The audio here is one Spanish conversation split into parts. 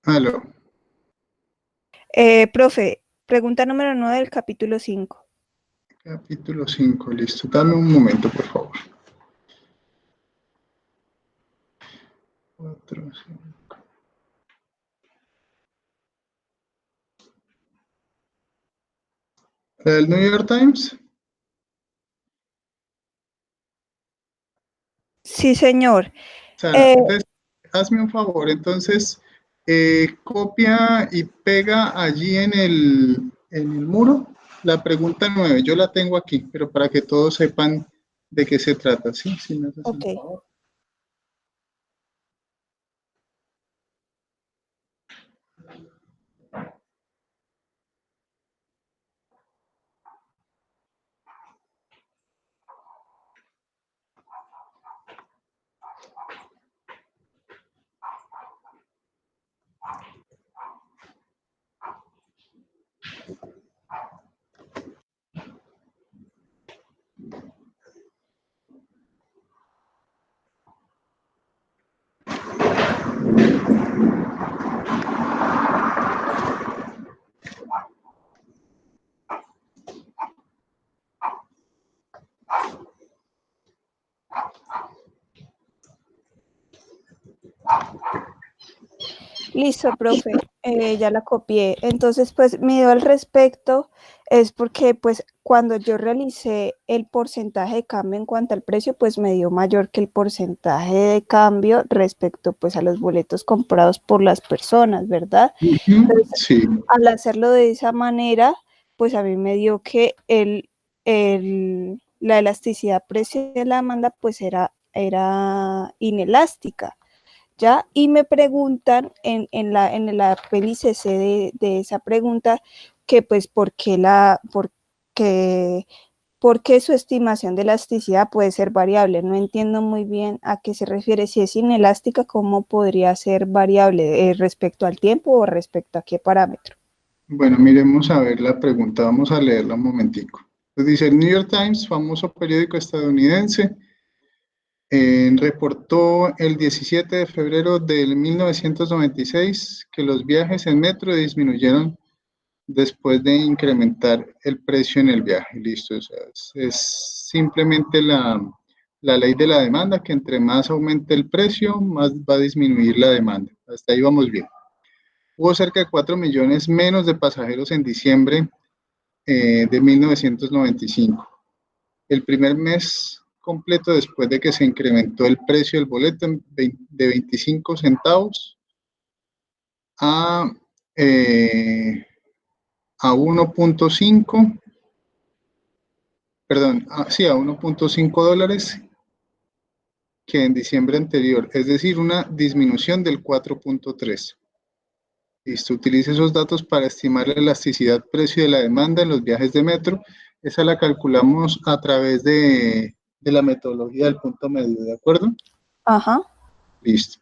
Aló. Profe, pregunta número 9 del capítulo 5. Capítulo 5, listo. Dame un momento, por favor. 4, 5. ¿El New York Times? Sí, señor. Sara, entonces, hazme un favor. Entonces, copia y pega allí en el muro la pregunta 9. Yo la tengo aquí, pero para que todos sepan de qué se trata. ¿Sí? Si me haces el Ok. favor. Listo, profe, ya la copié. Entonces, pues mi duda al respecto es porque, pues, cuando yo realicé el porcentaje de cambio en cuanto al precio, pues me dio mayor que el porcentaje de cambio respecto, pues, a los boletos comprados por las personas, ¿verdad? Entonces, Sí. al hacerlo de esa manera, pues a mí me dio que la elasticidad precio de la demanda, pues era inelástica. ¿Ya? Y me preguntan en el apéndice C de esa pregunta que pues por qué su estimación de elasticidad puede ser variable. No entiendo muy bien a qué se refiere. Si es inelástica, ¿cómo podría ser variable respecto al tiempo o respecto a qué parámetro? Bueno, miremos a ver la pregunta. Vamos a leerla un momentico. Entonces dice, el New York Times, famoso periódico estadounidense, reportó el 17 de febrero del 1996 que los viajes en metro disminuyeron después de incrementar el precio en el viaje. Listo, o sea, es simplemente la ley de la demanda, que entre más aumente el precio, más va a disminuir la demanda. Hasta ahí vamos bien. Hubo cerca de 4 millones menos de pasajeros en diciembre de 1995. El primer mes completo después de que se incrementó el precio del boleto de 25 centavos a, a 1.5, perdón, sí, a 1.5 dólares que en diciembre anterior, es decir, una disminución del 4.3. Listo, utilice esos datos para estimar la elasticidad precio de la demanda en los viajes de metro. Esa la calculamos a través de la metodología del punto medio, ¿de acuerdo? Ajá. Listo.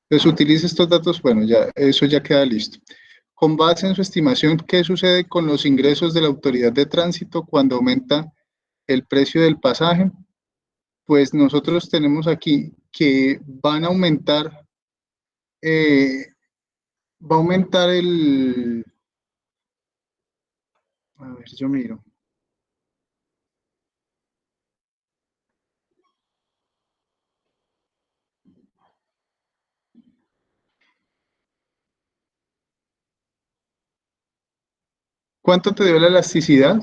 Entonces utilice estos datos, bueno, ya eso ya queda listo. Con base en su estimación, ¿qué sucede con los ingresos de la autoridad de tránsito cuando aumenta el precio del pasaje? Pues nosotros tenemos aquí que van a aumentar, va a aumentar a ver, yo miro. ¿Cuánto te dio la elasticidad?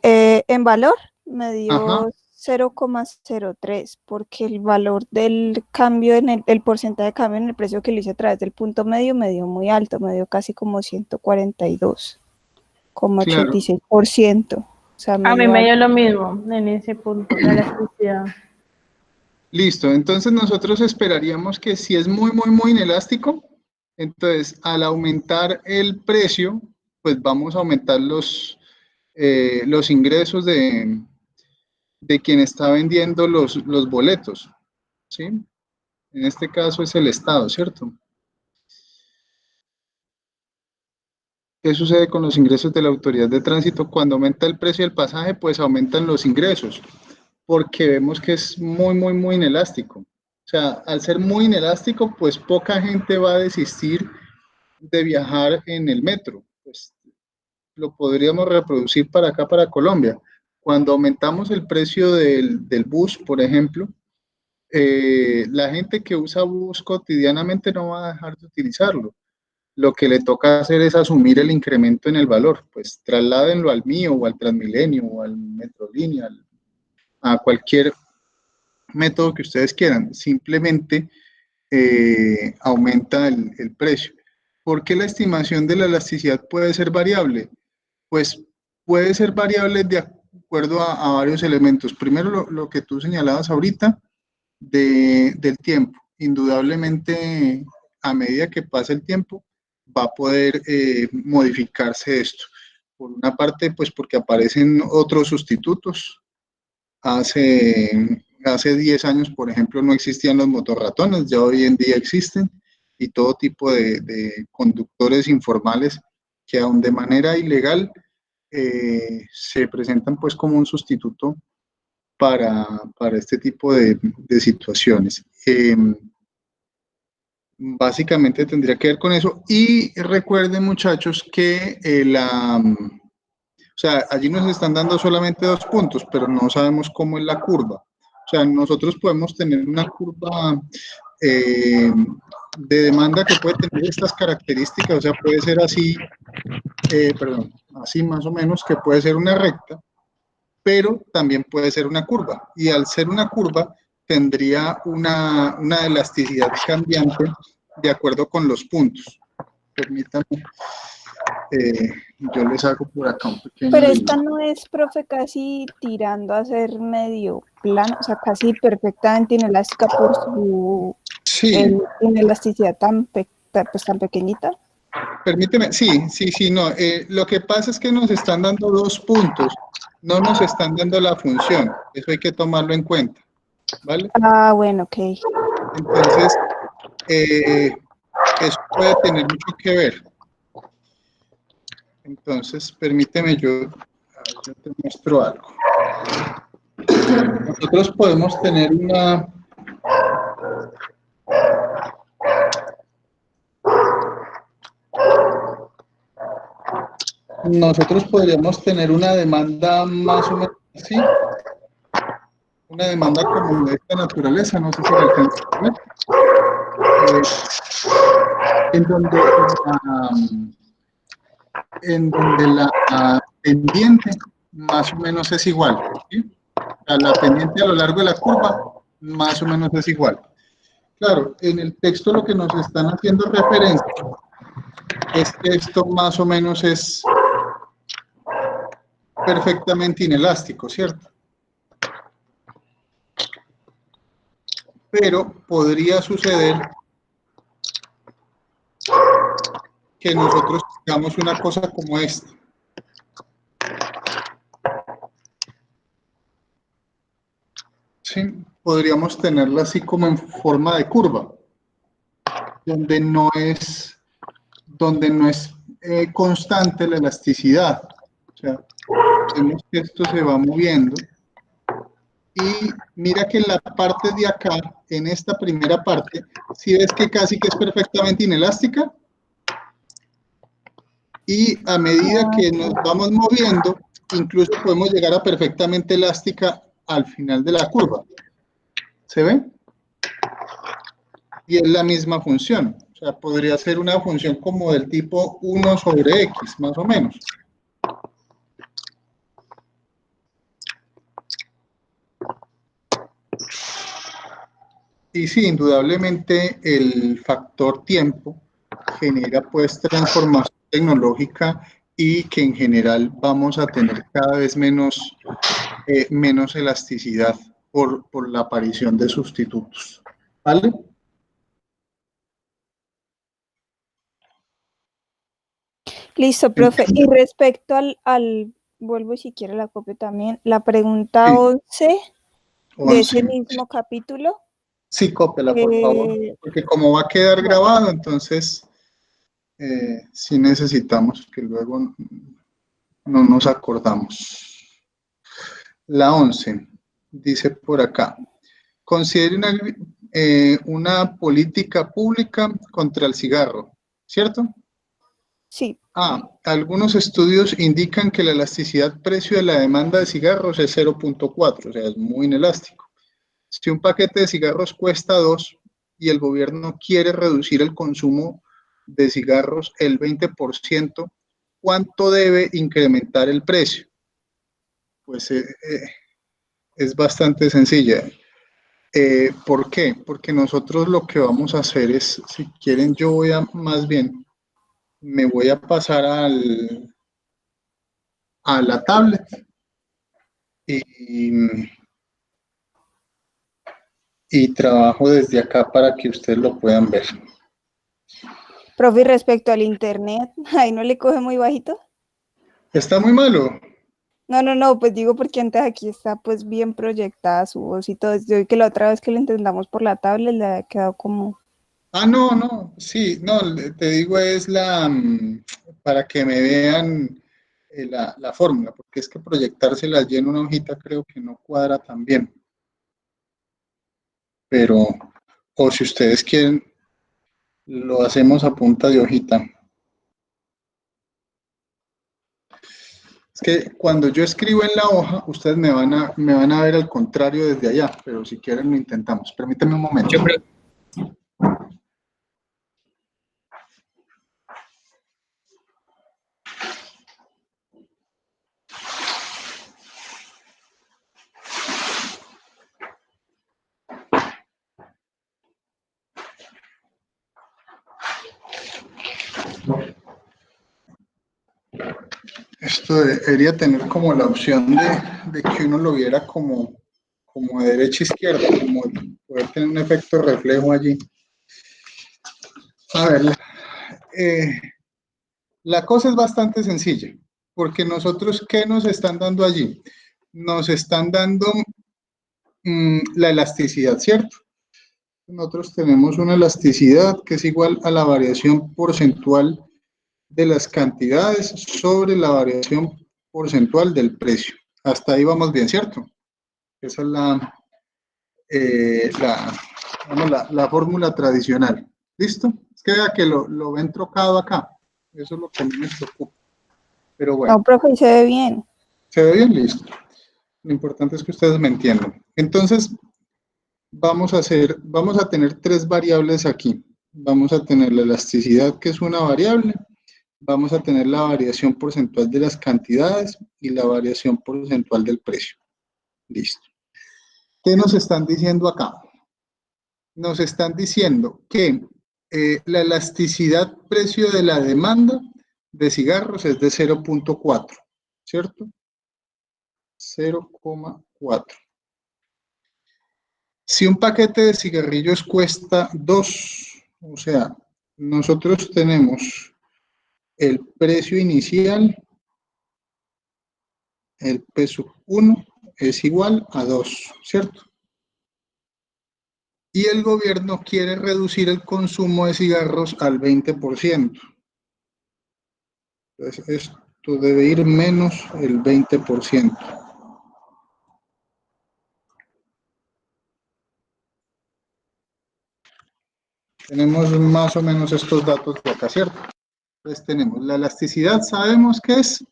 En valor me Ajá, dio 0,03 porque el valor del cambio el porcentaje de cambio en el precio que lo hice a través del punto medio me dio muy alto, me dio casi como 142,86%. claro. O sea, A mí medio me dio alto. lo mismo en ese punto, la elasticidad. Listo, entonces nosotros esperaríamos que si es muy, muy, muy inelástico, entonces al aumentar el precio, pues vamos a aumentar los ingresos de quien está vendiendo los boletos, ¿sí? En este caso es el Estado, ¿cierto? ¿Qué sucede con los ingresos de la autoridad de tránsito? Cuando aumenta el precio del pasaje, pues aumentan los ingresos, porque vemos que es muy, muy, muy inelástico. O sea, al ser muy inelástico, pues poca gente va a desistir de viajar en el metro. Pues lo podríamos reproducir para acá, para Colombia. Cuando aumentamos el precio del bus, por ejemplo, la gente que usa bus cotidianamente no va a dejar de utilizarlo. Lo que le toca hacer es asumir el incremento en el valor, pues trasládenlo al mío o al Transmilenio o al Metrolínea, a cualquier método que ustedes quieran, simplemente aumenta el precio. ¿Por qué la estimación de la elasticidad puede ser variable? Pues puede ser variable de acuerdo a varios elementos. Primero, lo que tú señalabas ahorita del tiempo. Indudablemente, a medida que pasa el tiempo, va a poder modificarse esto. Por una parte, pues porque aparecen otros sustitutos. Hace 10 años, por ejemplo, no existían los motorratones, ya hoy en día existen, y todo tipo de conductores informales que aún de manera ilegal se presentan pues como un sustituto para este tipo de situaciones. Básicamente tendría que ver con eso. Y recuerden, muchachos, que o sea, allí nos están dando solamente 2 puntos, pero no sabemos cómo es la curva. O sea, nosotros podemos tener una curva de demanda que puede tener estas características, o sea, puede ser así, perdón, así más o menos, que puede ser una recta, pero también puede ser una curva. Y al ser una curva, tendría una elasticidad cambiante de acuerdo con los puntos. Permítanme, yo les hago por acá un pequeño. Pero esta no es, profe, casi tirando a ser medio plano, o sea, casi perfectamente inelástica por su Sí. inelasticidad pues, tan pequeñita. Permíteme, sí, no. Lo que pasa es que nos están dando 2 puntos, no nos están dando la función. Eso hay que tomarlo en cuenta, ¿vale? Ah, bueno, ok. Entonces, eso puede tener mucho que ver. Entonces, permíteme, yo te muestro algo. Nosotros podemos tener nosotros podríamos tener una demanda más o menos así, una demanda como de esta naturaleza, no sé si la alcanzan a ver, en donde la pendiente más o menos es igual, ¿sí? La pendiente a lo largo de la curva más o menos es igual. Claro, en el texto lo que nos están haciendo referencia es que esto más o menos es perfectamente inelástico, ¿cierto? Pero podría suceder que nosotros hagamos una cosa como esta. Sí, podríamos tenerla así como en forma de curva, donde no es constante la elasticidad. O sea, vemos que esto se va moviendo. Y mira que en la parte de acá, en esta primera parte, si ves que casi que es perfectamente inelástica. Y a medida que nos vamos moviendo, incluso podemos llegar a perfectamente elástica al final de la curva. ¿Se ve? Y es la misma función. O sea, podría ser una función como del tipo 1 sobre X, más o menos. Y sí, indudablemente el factor tiempo genera pues transformación tecnológica y que en general vamos a tener cada vez menos elasticidad por la aparición de sustitutos. ¿Vale? Listo, profe. Y respecto vuelvo si quiere la copia también, la pregunta 11 de ese mismo capítulo. Sí, cópiala, por favor, porque como va a quedar grabado, entonces sí necesitamos que luego no nos acordamos. La 11 dice por acá, considere una política pública contra el cigarro, ¿cierto? Sí. Algunos estudios indican que la elasticidad precio de la demanda de cigarros es 0.4, o sea, es muy inelástico. Si un paquete de cigarros cuesta 2 y el gobierno quiere reducir el consumo de cigarros el 20%, ¿cuánto debe incrementar el precio? Pues es bastante sencilla. ¿Por qué? Porque nosotros lo que vamos a hacer es, si quieren, yo voy a, más bien, me voy a pasar a la tablet y, y trabajo desde acá para que ustedes lo puedan ver. Profe, y respecto al internet, ¿ahí no le coge muy bajito? ¿Está muy malo? No, pues digo porque antes aquí está pues bien proyectada su voz y todo. Yo vi que la otra vez que lo intentamos por la tablet le ha quedado como... No, sí, no, te digo es para que me vean la fórmula, porque es que proyectársela allí en una hojita creo que no cuadra tan bien. Pero, o si ustedes quieren, lo hacemos a punta de hojita. Es que cuando yo escribo en la hoja, ustedes me van a ver al contrario desde allá, pero si quieren lo intentamos. Permítanme un momento. Esto debería tener como la opción de que uno lo viera como de derecha a izquierda, como poder tener un efecto reflejo allí. A ver, la cosa es bastante sencilla, porque nosotros, ¿qué nos están dando allí? Nos están dando la elasticidad, ¿cierto? Nosotros tenemos una elasticidad que es igual a la variación porcentual de las cantidades sobre la variación porcentual del precio. Hasta ahí vamos bien, ¿cierto? Esa es la fórmula tradicional. ¿Listo? Es que vea que lo ven trocado acá. Eso es lo que a mí me preocupa. Pero bueno. No, profe, se ve bien. ¿Se ve bien? Listo. Lo importante es que ustedes me entiendan. Entonces, vamos a tener tres variables aquí. Vamos a tener la elasticidad, que es una variable. Vamos a tener la variación porcentual de las cantidades y la variación porcentual del precio. Listo. ¿Qué nos están diciendo acá? Nos están diciendo que la elasticidad precio de la demanda de cigarros es de 0.4, ¿cierto? 0,4. Si un paquete de cigarrillos cuesta 2, o sea, nosotros tenemos el precio inicial, el P1 es igual a 2, ¿cierto? Y el gobierno quiere reducir el consumo de cigarros al 20%. Entonces, esto debe ir menos el 20%. Tenemos más o menos estos datos de acá, ¿cierto? Entonces tenemos la elasticidad, sabemos que es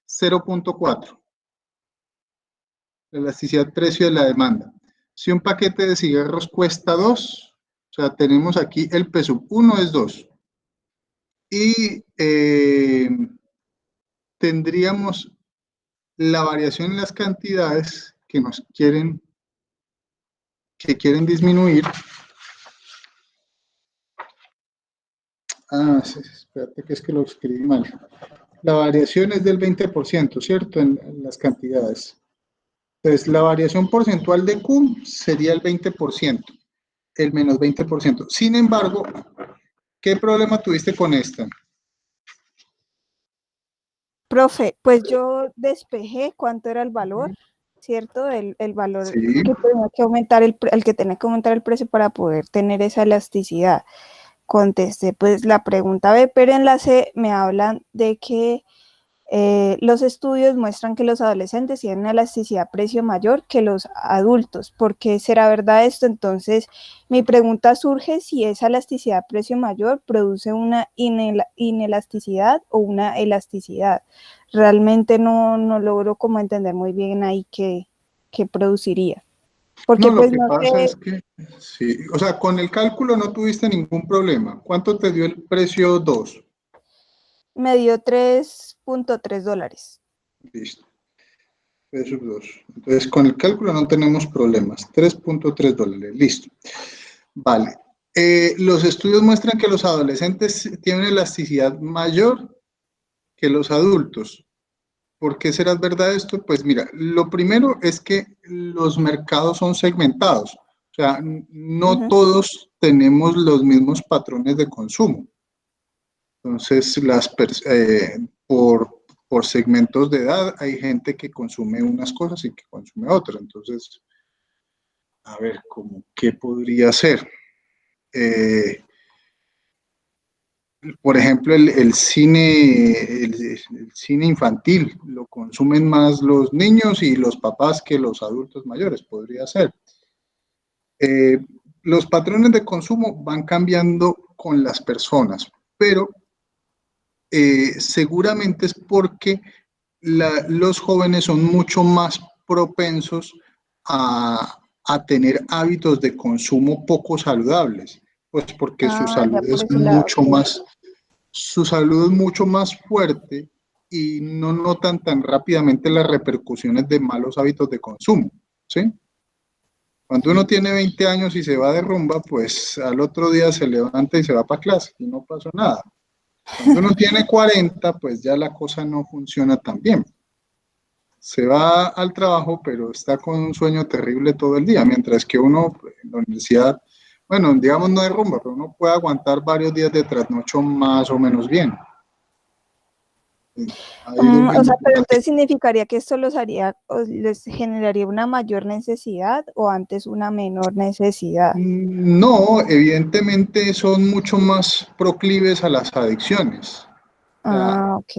0.4. La elasticidad precio de la demanda. Si un paquete de cigarros cuesta 2, o sea, tenemos aquí el P1 es 2. Y tendríamos la variación en las cantidades que quieren disminuir. Sí, espérate que es que lo escribí mal. La variación es del 20%, ¿cierto? En las cantidades. Entonces, la variación porcentual de Q sería el 20%, el menos 20%. Sin embargo, ¿qué problema tuviste con esta? Profe, pues yo despejé cuánto era el valor, ¿cierto? El valor Sí. que tenía que aumentar el que tenía que aumentar el precio para poder tener esa elasticidad. Contesté pues la pregunta B, pero en la C me hablan de que Los estudios muestran que los adolescentes tienen una elasticidad precio mayor que los adultos. ¿Por qué será verdad esto? Entonces, mi pregunta surge si esa elasticidad precio mayor produce una inelasticidad o una elasticidad. Realmente no logro como entender muy bien ahí qué produciría. Porque No, lo pues que no pasa sé, es que, sí, o sea, con el cálculo no tuviste ningún problema. ¿Cuánto te dio el precio 2? me dio $3.3. Listo, precio 2. Entonces, con el cálculo no tenemos problemas. $3.3, listo. Vale. Los estudios muestran que los adolescentes tienen elasticidad mayor que los adultos. ¿Por qué será verdad esto? Pues mira, lo primero es que los mercados son segmentados. O sea, no todos tenemos los mismos patrones de consumo. Entonces, por segmentos de edad hay gente que consume unas cosas y que consume otras. Entonces, a ver, ¿qué podría ser? Por ejemplo, el cine infantil lo consumen más los niños y los papás que los adultos mayores, podría ser. Eh, los patrones de consumo van cambiando con las personas, pero seguramente es porque los jóvenes son mucho más propensos a tener hábitos de consumo poco saludables, pues porque Ya por ese lado. su salud es mucho más fuerte y no notan tan rápidamente las repercusiones de malos hábitos de consumo, ¿sí? Cuando uno tiene 20 años y se va de rumba, pues al otro día se levanta y se va para clase y no pasó nada. Cuando uno tiene 40, pues ya la cosa no funciona tan bien. Se va al trabajo, pero está con un sueño terrible todo el día, mientras que uno en la universidad, bueno, digamos no de rumba, pero uno puede aguantar varios días de trasnocho más o menos bien. Hay dos O sea, pero ventajas. entonces significaría que esto los haría, o les generaría una mayor necesidad o antes una menor necesidad. No, evidentemente son mucho más proclives a las adicciones. O sea, Ok.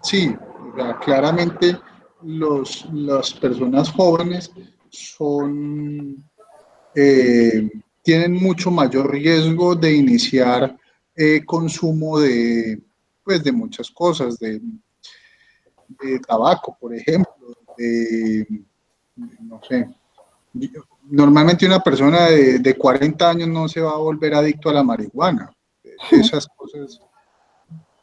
sí, o sea, claramente las personas jóvenes son, tienen mucho mayor riesgo de iniciar consumo pues, de muchas cosas, de tabaco, por ejemplo, no sé. Normalmente una persona de 40 años no se va a volver adicto a la marihuana. Esas cosas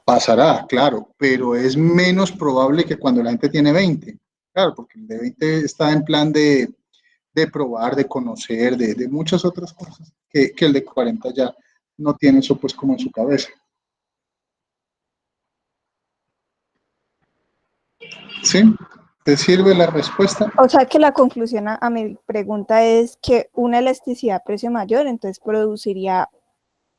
pasará, claro, pero es menos probable que cuando la gente tiene 20. Claro, porque el de 20 está en plan de probar, de conocer, de muchas otras cosas, que el de 40 ya no tiene eso pues como en su cabeza. ¿Sí? ¿Te sirve la respuesta? O sea que la conclusión a mi pregunta es que una elasticidad precio mayor, entonces produciría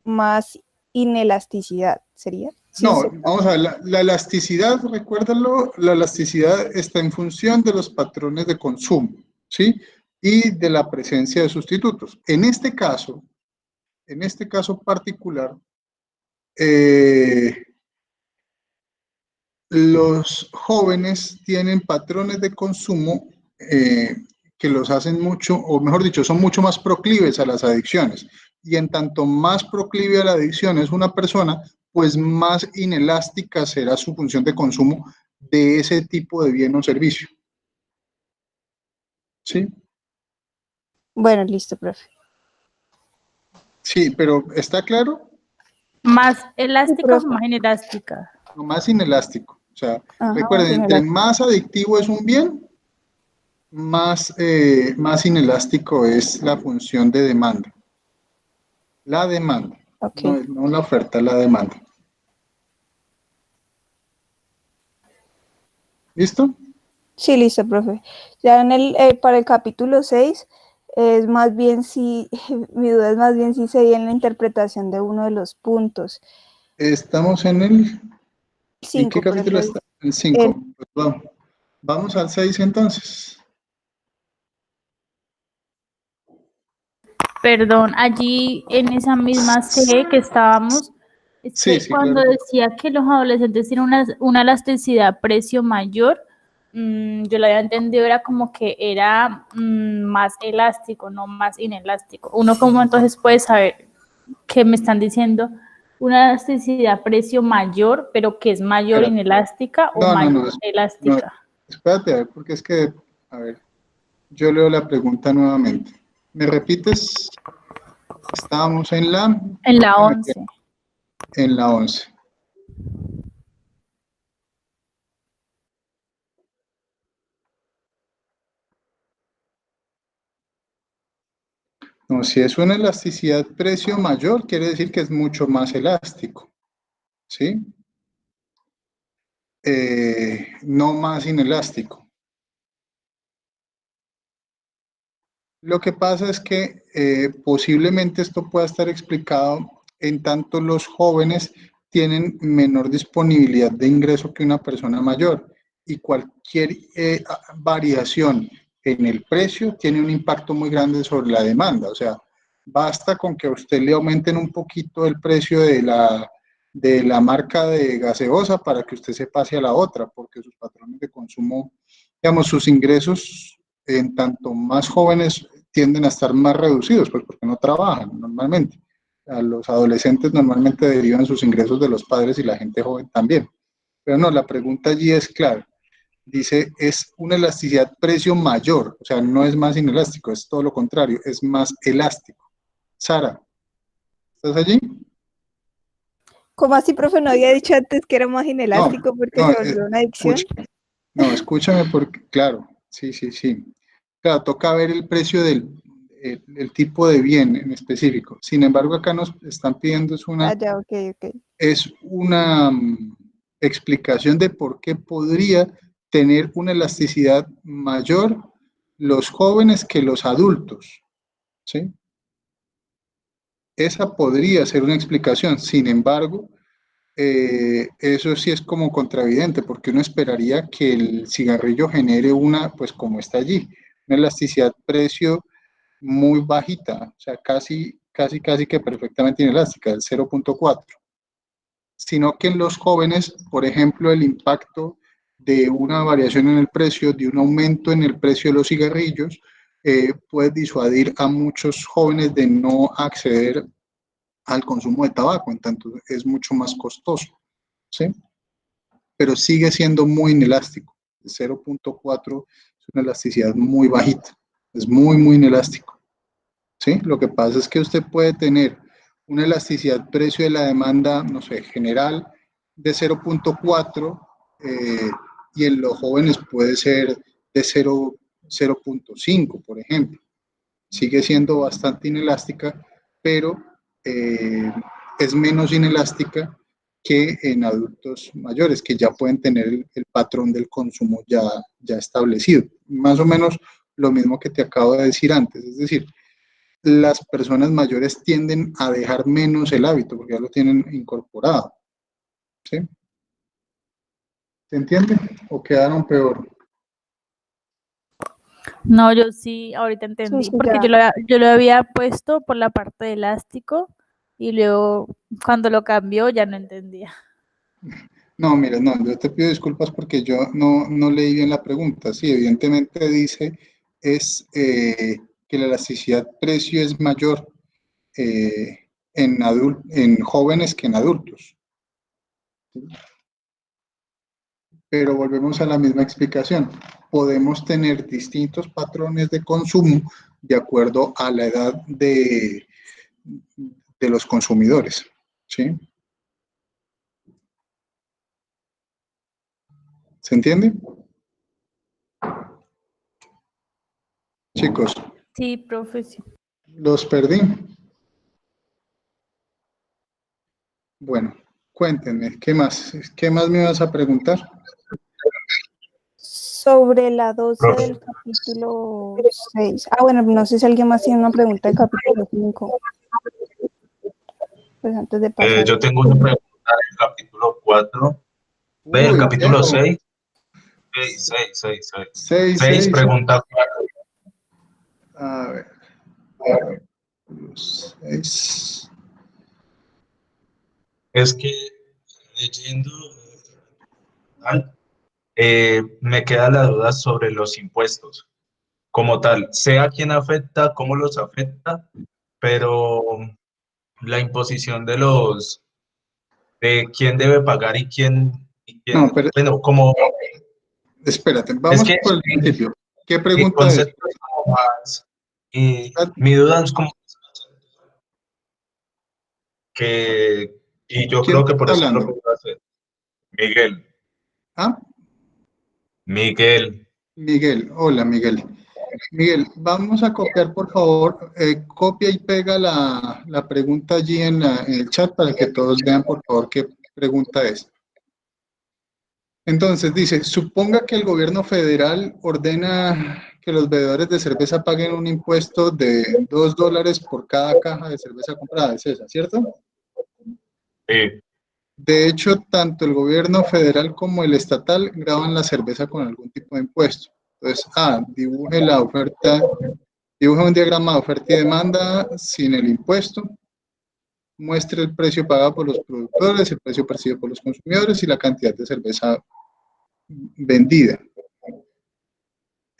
más inelasticidad, ¿sería? Sí, No, sí. vamos a ver, la elasticidad, recuérdalo, la elasticidad está en función de los patrones de consumo, ¿sí? Y de la presencia de sustitutos. En este caso particular, los jóvenes tienen patrones de consumo que los hacen mucho, o mejor dicho, son mucho más proclives a las adicciones. Y en tanto más proclive a la adicción es una persona, pues más inelástica será su función de consumo de ese tipo de bien o servicio. ¿Sí? Bueno, listo, profe. Sí, pero ¿está claro? ¿Más Sí, elástica o profe. más inelástica? Lo más inelástico. O sea, recuerden, Más entre inelástico. más adictivo es un bien, más inelástico es la función de demanda. La demanda, Ok. no la oferta, la demanda. ¿Listo? Sí, listo, profe. Ya para el capítulo 6 es más bien si, mi duda es más bien si sería en la interpretación de uno de los puntos. Estamos ¿en qué 5, por el capítulo está? El 5. Pues vamos al 6 entonces. Perdón, allí en esa misma C que estábamos, Es Sí, que sí, cuando claro. decía que los adolescentes tienen una elasticidad precio mayor, yo lo había entendido, era como que era más elástico, no más inelástico. Uno como entonces puede saber que me están diciendo una elasticidad precio mayor, pero que es mayor Espera. inelástica o No, no, no, mayor no, elástica. espérate, a ver, porque es que, a ver, yo leo la pregunta nuevamente. ¿Me repites? Estábamos en la, En la déjame ver, 11. en la 11. No, si es una elasticidad precio mayor, quiere decir que es mucho más elástico, ¿sí? No más inelástico. Lo que pasa es que posiblemente esto pueda estar explicado en tanto los jóvenes tienen menor disponibilidad de ingreso que una persona mayor y cualquier variación en el precio tiene un impacto muy grande sobre la demanda. O sea, basta con que a usted le aumenten un poquito el precio de la marca de gaseosa para que usted se pase a la otra, porque sus patrones de consumo, digamos, sus ingresos en tanto más jóvenes tienden a estar más reducidos, pues porque no trabajan normalmente. A los adolescentes normalmente derivan sus ingresos de los padres y la gente joven también. Pero no, la pregunta allí es clara. Dice, es una elasticidad precio mayor, o sea, no es más inelástico, es todo lo contrario, es más elástico. Sara, ¿estás allí? ¿Cómo así, profe? ¿No había dicho antes que era más No, inelástico porque no, se volvió una adicción? no, escúchame porque, claro, sí, sí, sí. Claro, toca ver el precio el tipo de bien en específico. Sin embargo, acá nos están pidiendo Ah, ya, ok, ok. es una explicación de por qué podría tener una elasticidad mayor los jóvenes que los adultos, ¿sí? Esa podría ser una explicación. Sin embargo, eso sí es como contravidente, porque uno esperaría que el cigarrillo genere una, pues como está allí, una elasticidad precio muy bajita, o sea, casi que perfectamente inelástica, del 0.4, sino que en los jóvenes, por ejemplo, el impacto de una variación en el precio, de un aumento en el precio de los cigarrillos, puede disuadir a muchos jóvenes de no acceder al consumo de tabaco, en tanto es mucho más costoso, ¿sí? Pero sigue siendo muy inelástico. 0.4 es una elasticidad muy bajita, es muy inelástico, ¿sí? Lo que pasa es que usted puede tener una elasticidad precio de la demanda, no sé, general de 0.4 y en los jóvenes puede ser de 0.5, por ejemplo. Sigue siendo bastante inelástica, pero eh, es menos inelástica que en adultos mayores, que ya pueden tener el patrón del consumo ya establecido. Más o menos lo mismo que te acabo de decir antes, es decir, las personas mayores tienden a dejar menos el hábito porque ya lo tienen incorporado. ¿Sí? ¿Se entiende? ¿O quedaron peor? No, yo sí, ahorita Sí, entendí, sí, porque ya. yo lo había puesto por la parte de elástico y luego cuando lo cambió ya no entendía. No, mira, no, yo te pido disculpas porque yo no leí bien la pregunta. Sí, evidentemente dice es que la elasticidad precio es mayor en jóvenes que en adultos. Pero volvemos a la misma explicación. Podemos tener distintos patrones de consumo de acuerdo a la edad de los consumidores. ¿Sí? ¿Se entiende? Chicos, Sí, profe, sí. los perdí. Bueno, cuéntenme, ¿qué más? ¿Qué más me vas a preguntar? Sobre la 12 Profe, del capítulo 6. Ah, bueno, no sé si alguien más tiene una pregunta del capítulo 5. Pues antes de pasar. yo tengo una pregunta del capítulo 4, ve el Uy, capítulo Diego, 6, 6, 6. pregunta 4. A ver, 6. Es que leyendo, me queda la duda sobre los impuestos como tal, sé a quién afecta, cómo los afecta, pero la imposición de quién debe pagar y No, quién, pero bueno, como, espérate, es vamos que por el principio. ¿Qué mi pregunta es? concepto es como más, y mi duda es como que, y yo ¿Quién creo que por está eso es lo que hablando? voy a hacer. Miguel, Ah, Miguel, Miguel. Hola, Miguel. Miguel, vamos a copiar, por favor, copia y pega la pregunta allí en el chat para que todos vean, por favor, qué pregunta es. Entonces, dice, suponga que el gobierno federal ordena que los bebedores de cerveza paguen un impuesto de $2 por cada caja de cerveza comprada. Es esa, ¿cierto? sí, De hecho, tanto el gobierno federal como el estatal graban la cerveza con algún tipo de impuesto. Entonces, dibuje la oferta, dibuje un diagrama de oferta y demanda sin el impuesto, muestre el precio pagado por los productores, el precio percibido por los consumidores y la cantidad de cerveza vendida.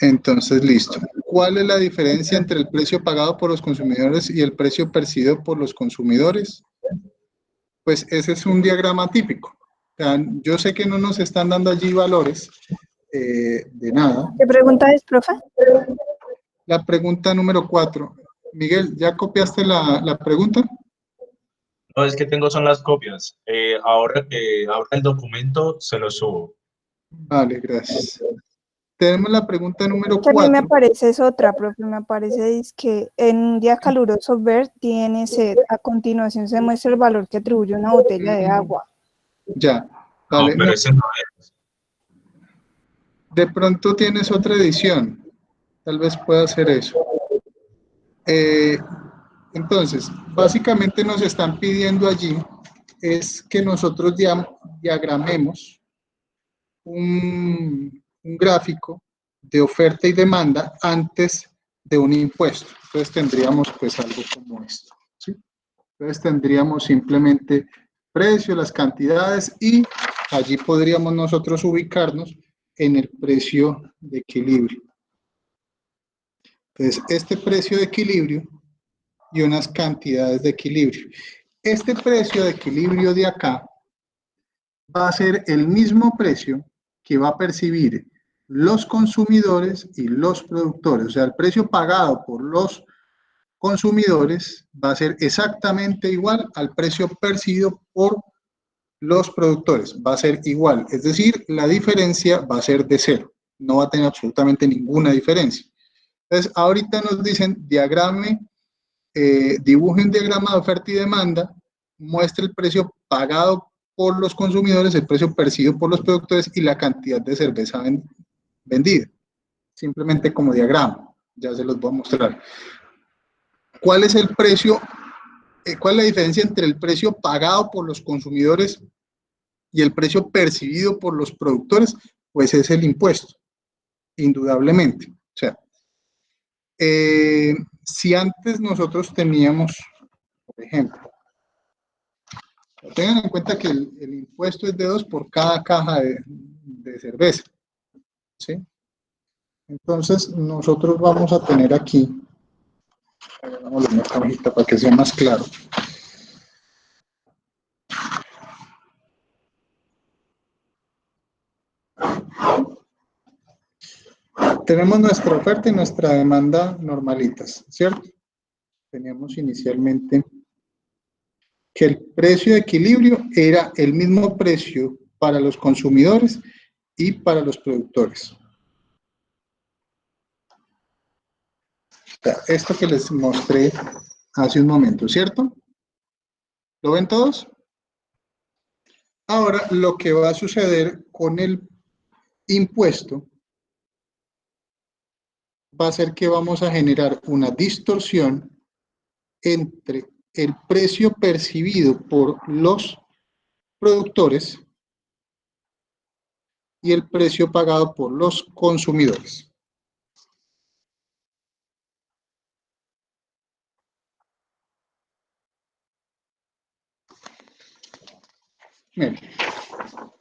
Entonces, listo. ¿Cuál es la diferencia entre el precio pagado por los consumidores y el precio percibido por los consumidores? Pues ese es un diagrama típico. O sea, yo sé que no nos están dando allí valores de nada. ¿Qué pregunta es, profe? La pregunta número 4. Miguel, ¿ya copiaste la pregunta? no es que tengo son las copias. Ahora que abra el documento, se lo subo. Vale, gracias. Tenemos la pregunta número Que a mí me 4. aparece es otra, profe, me aparece es que en un día caluroso Bert tiene sed. A continuación se muestra el valor que atribuye una botella de agua. Ya, No, vale. pero No, ese no es. de pronto tienes otra edición. Tal vez pueda hacer eso. Eh, entonces, básicamente nos están pidiendo allí es que nosotros diagramemos un gráfico de oferta y demanda antes de un impuesto. Entonces tendríamos pues algo como esto, ¿sí? Entonces tendríamos simplemente precio, las cantidades y allí podríamos nosotros ubicarnos en el precio de equilibrio. Entonces este precio de equilibrio y unas cantidades de equilibrio. Este precio de equilibrio de acá va a ser el mismo precio que va a percibir los consumidores y los productores. O sea, el precio pagado por los consumidores va a ser exactamente igual al precio percibido por los productores. Va a ser igual. Es decir, la diferencia va a ser de cero. No va a tener absolutamente ninguna diferencia. Entonces, ahorita nos dicen diagrame, dibuje un diagrama de oferta y demanda, muestre el precio pagado por los consumidores, el precio percibido por los productores y la cantidad de cerveza vendida. Simplemente como diagrama, ya se los voy a mostrar. ¿Cuál es el precio? ¿Cuál es la diferencia entre el precio pagado por los consumidores y el precio percibido por los productores? Pues es el impuesto, indudablemente. O sea, si antes nosotros teníamos, por ejemplo, tengan en cuenta que el impuesto es de 2 por cada caja de cerveza, ¿sí? Entonces, nosotros vamos a tener aquí, vamos a una cajita para que sea más claro. Tenemos nuestra oferta y nuestra demanda normalitas, ¿cierto? Teníamos inicialmente que el precio de equilibrio era el mismo precio para los consumidores y para los productores. O sea, esto que les mostré hace un momento, ¿cierto? ¿Lo ven todos? Ahora, lo que va a suceder con el impuesto va a ser que vamos a generar una distorsión entre el precio percibido por los productores y el precio pagado por los consumidores. Miren,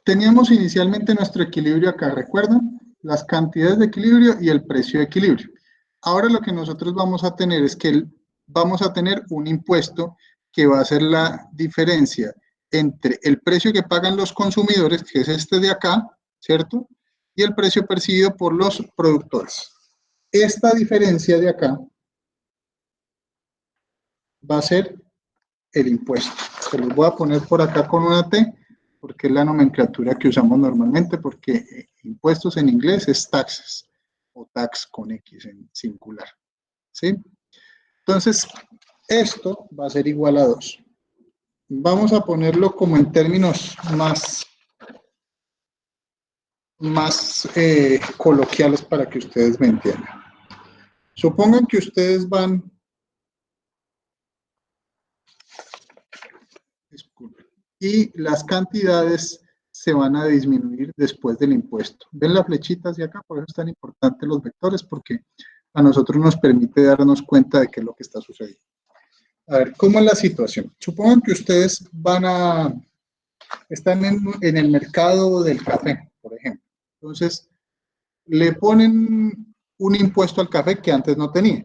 teníamos inicialmente nuestro equilibrio acá, ¿recuerdan? Las cantidades de equilibrio y el precio de equilibrio. Ahora lo que nosotros vamos a tener es que vamos a tener un impuesto que va a ser la diferencia entre el precio que pagan los consumidores, que es este de acá, ¿cierto? Y el precio percibido por los productores. Esta diferencia de acá va a ser el impuesto. Se los voy a poner por acá con una T, porque es la nomenclatura que usamos normalmente, porque impuestos en inglés es taxes, o tax con X en singular, ¿sí? Entonces, esto va a ser igual a 2. Vamos a ponerlo como en términos más coloquiales para que ustedes me entiendan. Supongan que ustedes van, disculpen, y las cantidades se van a disminuir después del impuesto. ¿Ven las flechitas de acá? Por eso es tan importante los vectores, porque a nosotros nos permite darnos cuenta de qué es lo que está sucediendo. A ver, ¿cómo es la situación? Supongan que ustedes están en el mercado del café, por ejemplo. Entonces, le ponen un impuesto al café que antes no tenía.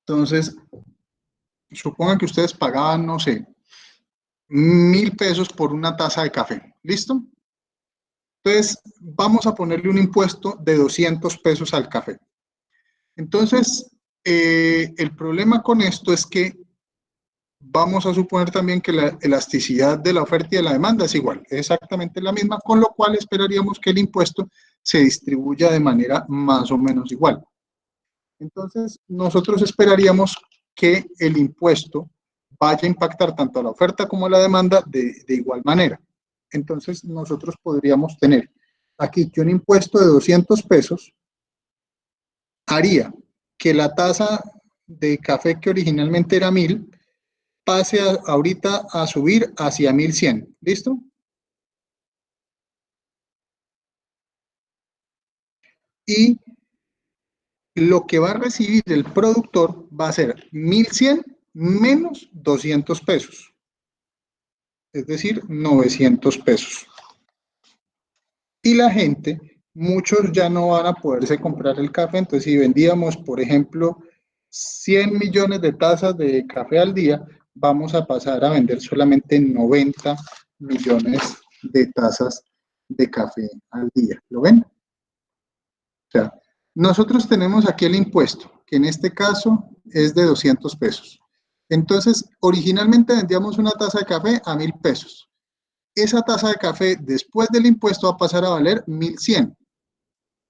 Entonces, supongan que ustedes pagaban, no sé, 1.000 pesos por una taza de café. ¿Listo? Entonces, vamos a ponerle un impuesto de 200 pesos al café. Entonces, el problema con esto es que vamos a suponer también que la elasticidad de la oferta y de la demanda es igual, es exactamente la misma, con lo cual esperaríamos que el impuesto se distribuya de manera más o menos igual. Entonces, nosotros esperaríamos que el impuesto vaya a impactar tanto a la oferta como a la demanda de igual manera. Entonces, nosotros podríamos tener aquí que un impuesto de 200 pesos haría que la tasa de café que originalmente era 1.000 pase ahorita a subir hacia 1.100. ¿Listo? Y lo que va a recibir el productor va a ser 1.100 menos 200 pesos. Es decir, 900 pesos. Y la gente, muchos ya no van a poderse comprar el café. Entonces, si vendíamos, por ejemplo, 100 millones de tazas de café al día, vamos a pasar a vender solamente 90 millones de tazas de café al día. ¿Lo ven? O sea, nosotros tenemos aquí el impuesto, que en este caso es de 200 pesos. Entonces, originalmente vendíamos una taza de café a 1.000 pesos. Esa taza de café, después del impuesto, va a pasar a valer 1.100.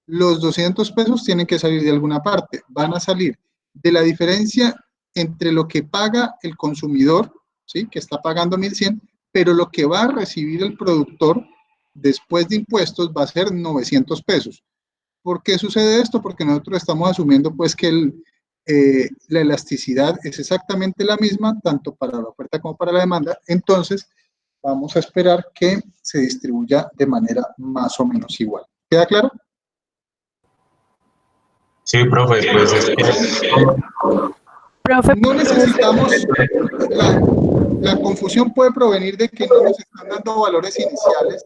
Los 200 pesos tienen que salir de alguna parte. Van a salir de la diferencia entre lo que paga el consumidor, ¿sí?, que está pagando 1.100, pero lo que va a recibir el productor después de impuestos va a ser 900 pesos. ¿Por qué sucede esto? Porque nosotros estamos asumiendo pues que la elasticidad es exactamente la misma, tanto para la oferta como para la demanda. Entonces, vamos a esperar que se distribuya de manera más o menos igual. ¿Queda claro? Sí, profe, pues es que... Profe, No necesitamos, la confusión puede provenir de que no nos están dando valores iniciales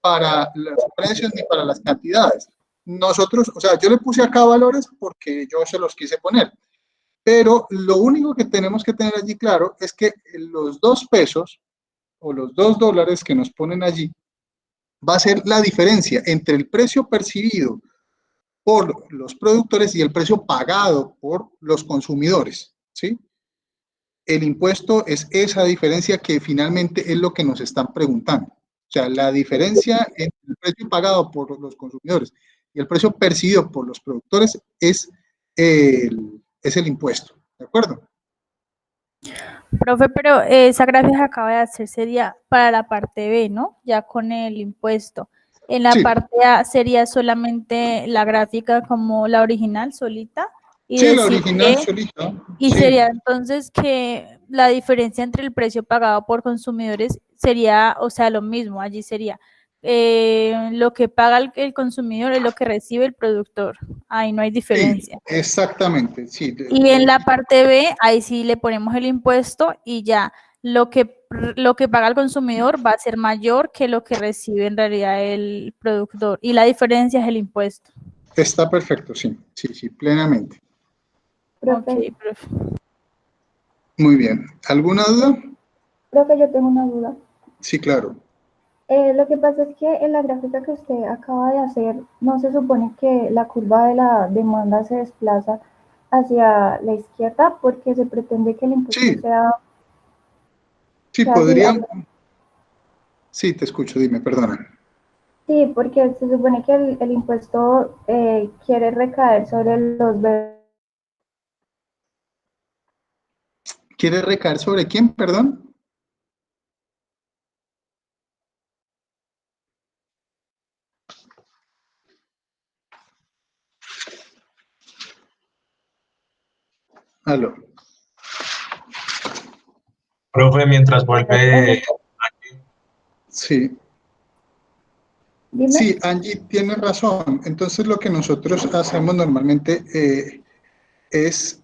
para los precios ni para las cantidades. Nosotros, o sea, yo le puse acá valores porque yo se los quise poner, pero lo único que tenemos que tener allí claro es que los 2 pesos o los 2 dólares que nos ponen allí va a ser la diferencia entre el precio percibido por los productores y el precio pagado por los consumidores, ¿sí? El impuesto es esa diferencia que finalmente es lo que nos están preguntando. O sea, la diferencia entre el precio pagado por los consumidores y el precio percibido por los productores es el impuesto, ¿de acuerdo? profe, pero esa gráfica que acaba de hacer sería para la parte B, ¿no? Ya con el impuesto. En la Sí. parte A sería solamente la gráfica como la original, solita. Y Sí, la decir original que, solita. y Sí. sería entonces que la diferencia entre el precio pagado por consumidores sería, o sea, lo mismo. Allí sería lo que paga el consumidor es lo que recibe el productor. Ahí no hay diferencia. Sí, exactamente, sí. Y en la parte B, ahí sí le ponemos el impuesto y ya lo que paga el consumidor va a ser mayor que lo que recibe en realidad el productor. Y la diferencia es el impuesto. Está perfecto, sí, plenamente. Ok, Profe, profe. Muy bien. ¿Alguna duda? profe, yo tengo una duda. Sí, claro. Lo que pasa es que en la gráfica que usted acaba de hacer, no se supone que la curva de la demanda se desplaza hacia la izquierda porque se pretende que el impuesto Sí, sea sí, así. podría. Sí, te escucho, dime, perdona. Sí, porque se supone que el impuesto quiere recaer sobre los ¿Quieres recaer sobre quién, perdón? Aló. Profe, mientras vuelve, Sí. Dime. Sí, Angie tiene razón. Entonces lo que nosotros hacemos normalmente es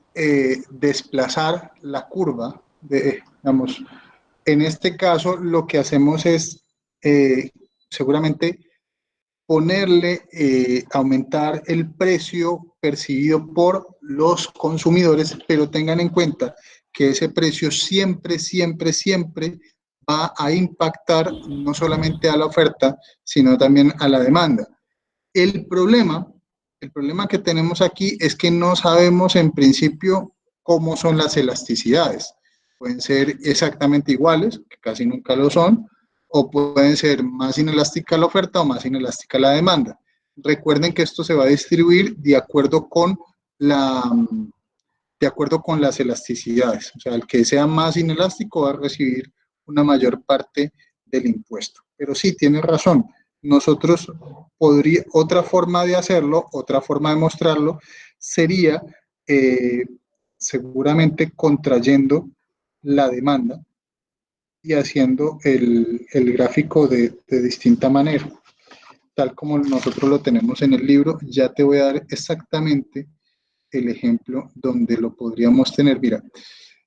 desplazar la curva digamos, en este caso lo que hacemos es seguramente ponerle, aumentar el precio percibido por los consumidores, pero tengan en cuenta que ese precio siempre, siempre, siempre va a impactar no solamente a la oferta, sino también a la demanda. El problema, el problema que tenemos aquí es que no sabemos en principio cómo son las elasticidades. Pueden ser exactamente iguales, que casi nunca lo son, o pueden ser más inelástica la oferta o más inelástica la demanda. Recuerden que esto se va a distribuir de acuerdo con las elasticidades. O sea, el que sea más inelástico va a recibir una mayor parte del impuesto. Pero sí, tiene razón. Nosotros otra forma de hacerlo, otra forma de mostrarlo, sería seguramente contrayendo la demanda y haciendo el gráfico de distinta manera, tal como nosotros lo tenemos en el libro. Ya te voy a dar exactamente el ejemplo donde lo podríamos tener. Mira,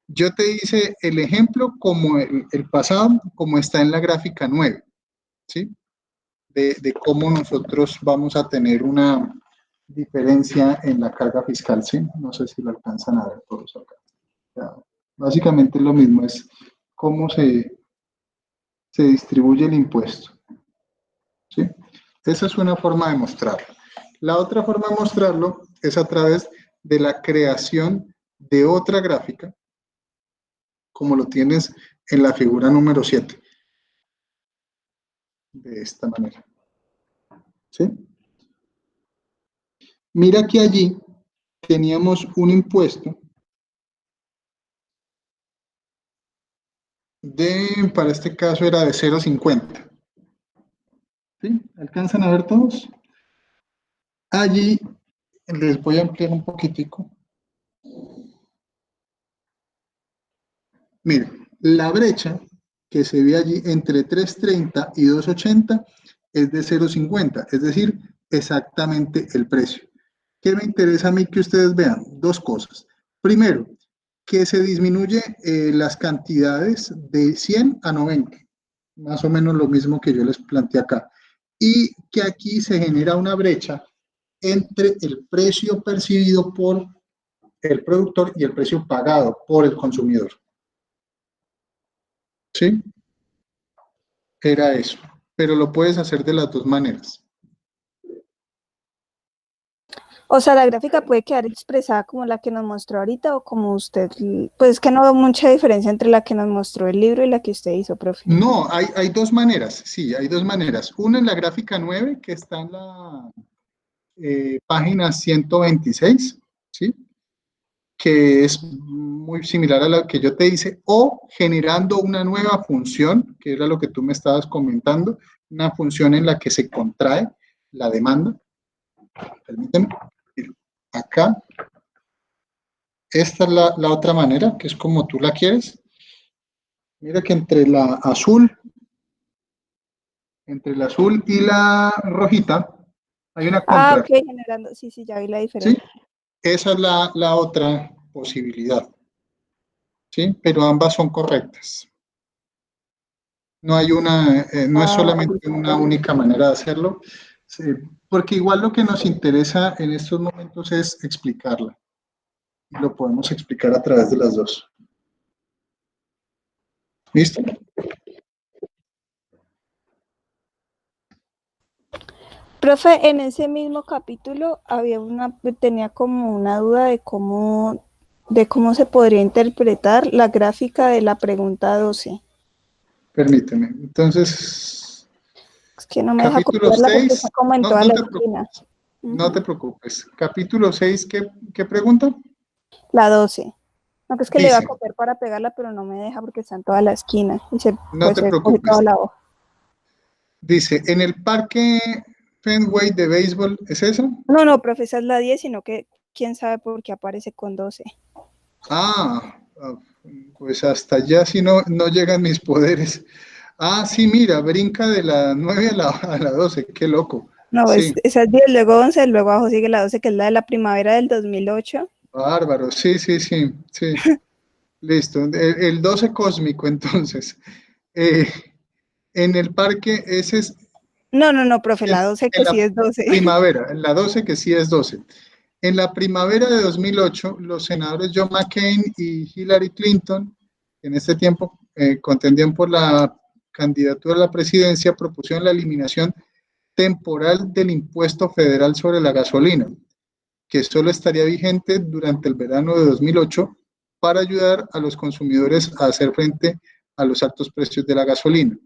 yo te hice el ejemplo como el pasado, como está en la gráfica 9, ¿sí? De cómo nosotros vamos a tener una diferencia en la carga fiscal, ¿sí? No sé si lo alcanzan a ver todos acá. O sea, básicamente lo mismo, es cómo se distribuye el impuesto, ¿sí? Esa es una forma de mostrarlo. La otra forma de mostrarlo es a través de la creación de otra gráfica, como lo tienes en la figura número 7, de esta manera, ¿sí? Mira que allí teníamos un impuesto para este caso era de 0,50. ¿Sí? ¿Alcanzan a ver todos? Allí les voy a ampliar un poquitico. Miren, la brecha que se ve allí entre 3.30 y 2.80 es de 0.50, es decir, exactamente el precio. ¿Qué me interesa a mí que ustedes vean? Dos cosas. Primero, que se disminuye las cantidades de 100 a 90, más o menos lo mismo que yo les planteé acá. Y que aquí se genera una brecha entre el precio percibido por el productor y el precio pagado por el consumidor. ¿Sí? Era eso. Pero lo puedes hacer de las dos maneras. O sea, la gráfica puede quedar expresada como la que nos mostró ahorita o como usted, pues es que no veo mucha diferencia entre la que nos mostró el libro y la que usted hizo, profe. No, hay dos maneras, sí, hay dos maneras. Una en la gráfica 9, que está en la página 126, ¿sí? Que es muy similar a la que yo te hice, o generando una nueva función, que era lo que tú me estabas comentando, una función en la que se contrae la demanda. Permíteme. Acá. Esta es la otra manera, que es como tú la quieres. Mira que entre la azul y la rojita hay una Ah, contra, ok, generando, sí, ya vi la ¿sí? diferencia. Esa es la otra posibilidad, ¿sí? Pero ambas son correctas. No hay no es solamente listo. una única manera de hacerlo, sí, porque igual lo que nos interesa en estos momentos es explicarla. Lo podemos explicar a través de las dos. ¿Listo? Profe, en ese mismo capítulo tenía como una duda de cómo se podría interpretar la gráfica de la pregunta 12. Permíteme. Entonces, Es que no me deja capítulo copiarla porque está 6, como en no, toda no la te esquina. preocupes, no te preocupes. Capítulo 6, ¿qué pregunta? La 12. No, que es que le iba a Dice, copiar para pegarla, pero no me deja porque está en toda la esquina. Y no te se coge toda preocupes. la hoja. Dice, en el parque Fenway de béisbol, ¿es eso? No, profe, esa es la 10, sino que quién sabe por qué aparece con 12. Ah, pues hasta allá sí no llegan mis poderes. Ah, sí, mira, brinca de la 9 a la 12, qué loco. No, Sí, esa es 10, luego 11, luego abajo sigue la 12, que es la de la primavera del 2008. bárbaro, sí. Listo, el 12 cósmico, entonces. Eh, en el parque, ese es No, profe, la 12 en que la sí es 12. primavera, en la 12 que sí es 12. En la primavera de 2008, los senadores John McCain y Hillary Clinton, en este tiempo contendían por la candidatura a la presidencia, propusieron la eliminación temporal del impuesto federal sobre la gasolina, que solo estaría vigente durante el verano de 2008 para ayudar a los consumidores a hacer frente a los altos precios de la gasolina.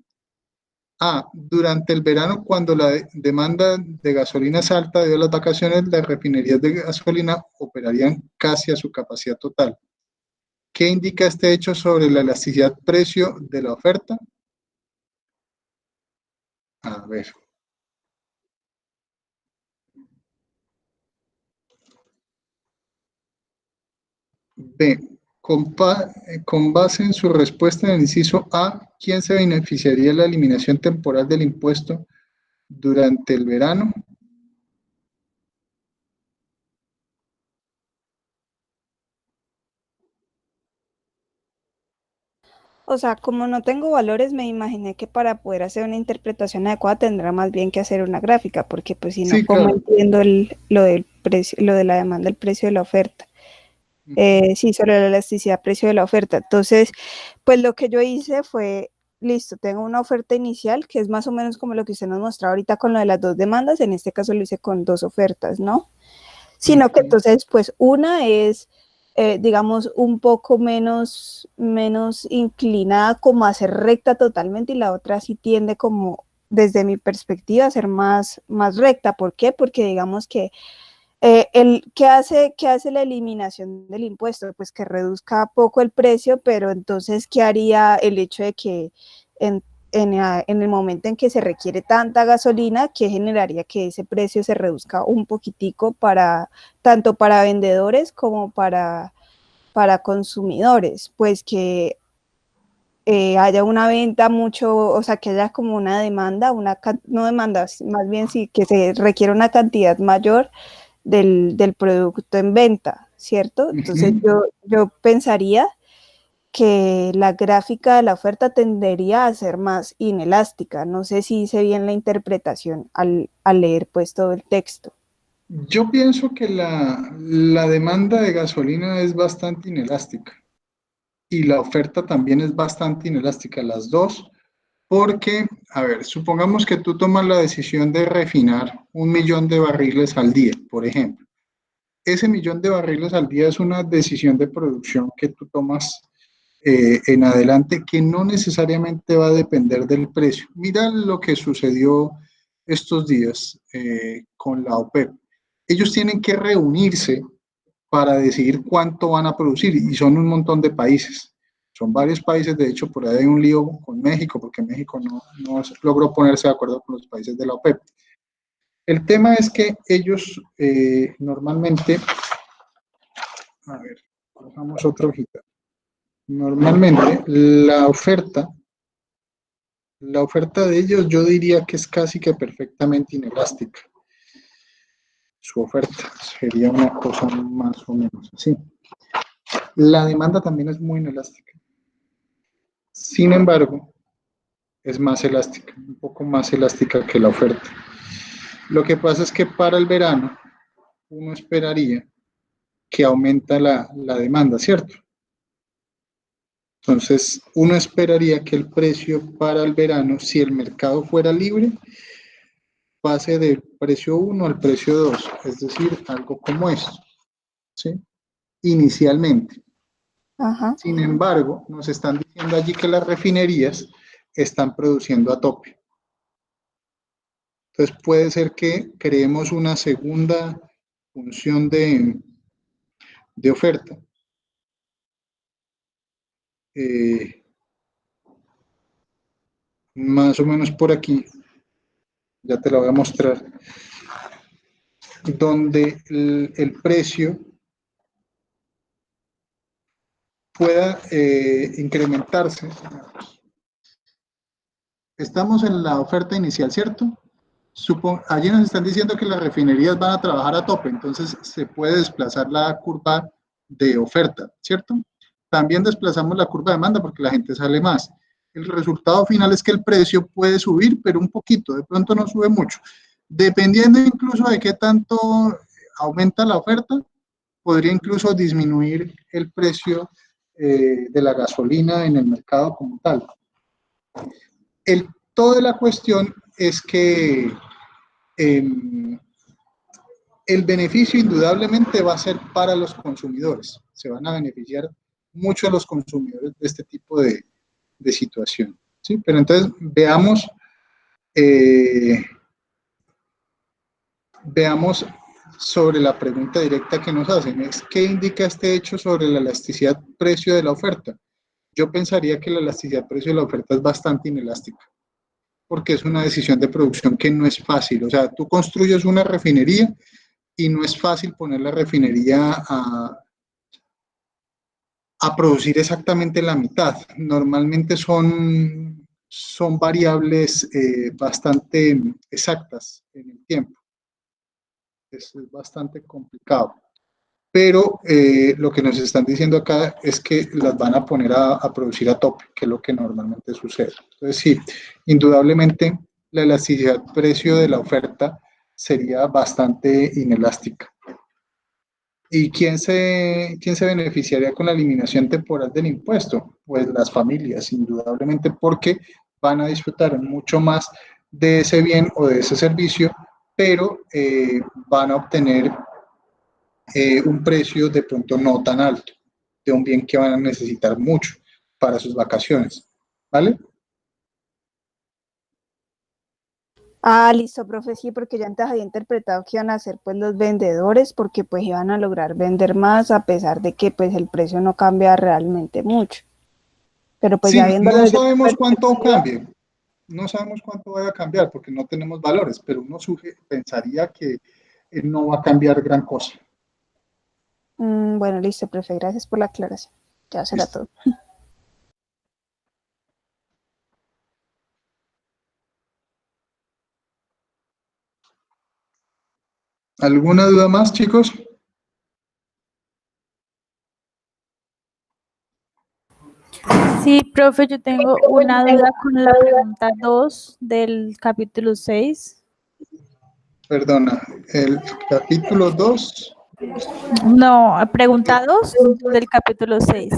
Durante el verano, cuando la demanda de gasolina es alta debido a las vacaciones, las refinerías de gasolina operarían casi a su capacidad total. ¿Qué indica este hecho sobre la elasticidad precio de la oferta? A ver. B. Con base en su respuesta en el inciso A, ¿quién se beneficiaría de la eliminación temporal del impuesto durante el verano? O sea, como no tengo valores, me imaginé que para poder hacer una interpretación adecuada tendrá más bien que hacer una gráfica, porque pues si no, Sí, ¿cómo claro. entiendo lo del precio, lo de la demanda, el precio de la oferta? Sí, sobre la elasticidad precio de la oferta. Entonces, pues lo que yo hice fue, listo, tengo una oferta inicial que es más o menos como lo que usted nos mostró ahorita con lo de las dos demandas, en este caso lo hice con dos ofertas, ¿no? Sino que entonces, pues una es, digamos, un poco menos inclinada como a ser recta totalmente y la otra sí tiende como, desde mi perspectiva, a ser más recta. ¿Por qué? Porque digamos que ¿qué hace la eliminación del impuesto? Pues que reduzca poco el precio, pero entonces, ¿qué haría el hecho de que en el momento en que se requiere tanta gasolina, qué generaría que ese precio se reduzca un poquitico tanto para vendedores como para consumidores? Pues que haya una venta mucho, o sea, que haya como una demanda, no demanda, más bien sí, que se requiere una cantidad mayor del producto en venta, ¿cierto? Entonces yo pensaría que la gráfica de la oferta tendería a ser más inelástica. No sé si hice bien la interpretación al leer pues todo el texto. Yo pienso que la demanda de gasolina es bastante inelástica y la oferta también es bastante inelástica, las dos, porque, a ver, supongamos que tú tomas la decisión de refinar 1 millón de barriles al día, por ejemplo. Ese 1 millón de barriles al día es una decisión de producción que tú tomas en adelante que no necesariamente va a depender del precio. Mira lo que sucedió estos días con la OPEP. Ellos tienen que reunirse para decidir cuánto van a producir y son un montón de países. Son varios países, de hecho, por ahí hay un lío con México, porque México no logró ponerse de acuerdo con los países de la OPEP. El tema es que ellos normalmente, a ver, cojamos otra hojita. Normalmente la oferta de ellos yo diría que es casi que perfectamente inelástica. Su oferta sería una cosa más o menos así. La demanda también es muy inelástica. Sin embargo, es más elástica, un poco más elástica que la oferta. Lo que pasa es que para el verano uno esperaría que aumenta la demanda, ¿cierto? Entonces, uno esperaría que el precio para el verano, si el mercado fuera libre, pase del precio 1 al precio 2, es decir, algo como esto, ¿sí? Inicialmente. Ajá. Sin embargo, nos están diciendo allí que las refinerías están produciendo a tope. Entonces, puede ser que creemos una segunda función de oferta. Más o menos por aquí, ya te lo voy a mostrar, donde el precio pueda incrementarse. Estamos en la oferta inicial, ¿cierto? Allí nos están diciendo que las refinerías van a trabajar a tope, entonces se puede desplazar la curva de oferta, ¿cierto? También desplazamos la curva de demanda porque la gente sale más. El resultado final es que el precio puede subir, pero un poquito, de pronto no sube mucho. Dependiendo incluso de qué tanto aumenta la oferta, podría incluso disminuir el precio de la gasolina en el mercado como tal. Toda la cuestión es que el beneficio indudablemente va a ser para los consumidores. Se van a beneficiar mucho los consumidores de este tipo de situación. ¿Sí? Pero entonces veamos sobre la pregunta directa que nos hacen. ¿Qué indica este hecho sobre la elasticidad precio de la oferta? Yo pensaría que la elasticidad precio de la oferta es bastante inelástica, porque es una decisión de producción que no es fácil. O sea, tú construyes una refinería y no es fácil poner la refinería a producir exactamente la mitad. Normalmente son variables bastante exactas en el tiempo. Es bastante complicado. Pero lo que nos están diciendo acá es que las van a poner a producir a tope, que es lo que normalmente sucede. Entonces, sí, indudablemente la elasticidad precio de la oferta sería bastante inelástica. ¿Y quién se beneficiaría con la eliminación temporal del impuesto? Pues las familias, indudablemente, porque van a disfrutar mucho más de ese bien o de ese servicio, pero van a obtener un precio de pronto no tan alto, de un bien que van a necesitar mucho para sus vacaciones, ¿vale? Ah, listo, profe, sí, porque yo antes había interpretado que iban a ser pues los vendedores, porque pues iban a lograr vender más a pesar de que pues el precio no cambia realmente mucho. Pero pues Sí, ya viéndolo no desde sabemos esa cuánto perspectiva, cambie, no sabemos cuánto vaya a cambiar porque no tenemos valores, pero uno pensaría que no va a cambiar gran cosa. bueno, listo, profe, gracias por la aclaración. Ya será ¿Listo? todo. ¿Alguna duda más, chicos? Sí, profe, yo tengo una duda con la pregunta 2 del capítulo 6. Perdona, el capítulo 2. No, pregunta 2 del capítulo 6.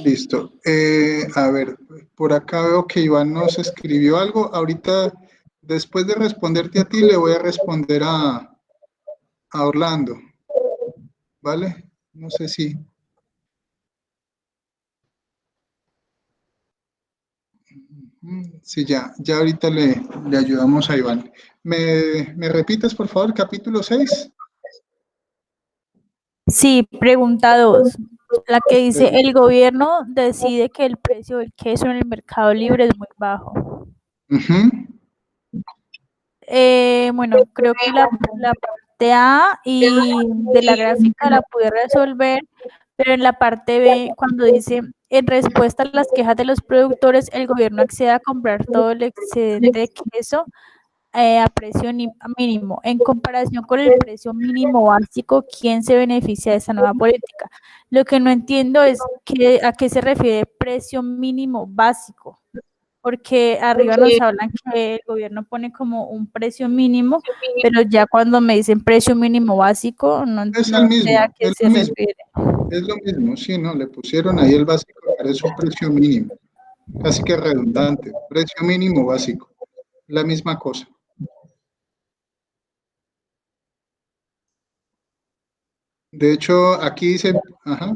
Listo. A ver, por acá veo que Iván nos escribió algo. Ahorita, después de responderte a ti, le voy a responder a Orlando. ¿Vale? No sé si. Sí, ya ahorita le ayudamos a Iván. ¿Me repites, por favor, capítulo 6? Sí, pregunta 2. La que dice, el gobierno decide que el precio del queso en el mercado libre es muy bajo. Bueno, creo que la parte A y de la gráfica la pude resolver, pero en la parte B, cuando dice, en respuesta a las quejas de los productores, el gobierno accede a comprar todo el excedente de queso a precio mínimo. En comparación con el precio mínimo básico, ¿quién se beneficia de esa nueva política? Lo que no entiendo es a qué se refiere precio mínimo básico. porque arriba nos hablan que el gobierno pone como un precio mínimo, pero ya cuando me dicen precio mínimo básico, no, Es no el sé a mismo, qué es se lo mismo, refiere. es lo mismo, sí, ¿no? Le pusieron ahí el básico, pero es un precio mínimo, casi que redundante, precio mínimo básico, la misma cosa. De hecho, aquí dice, ajá.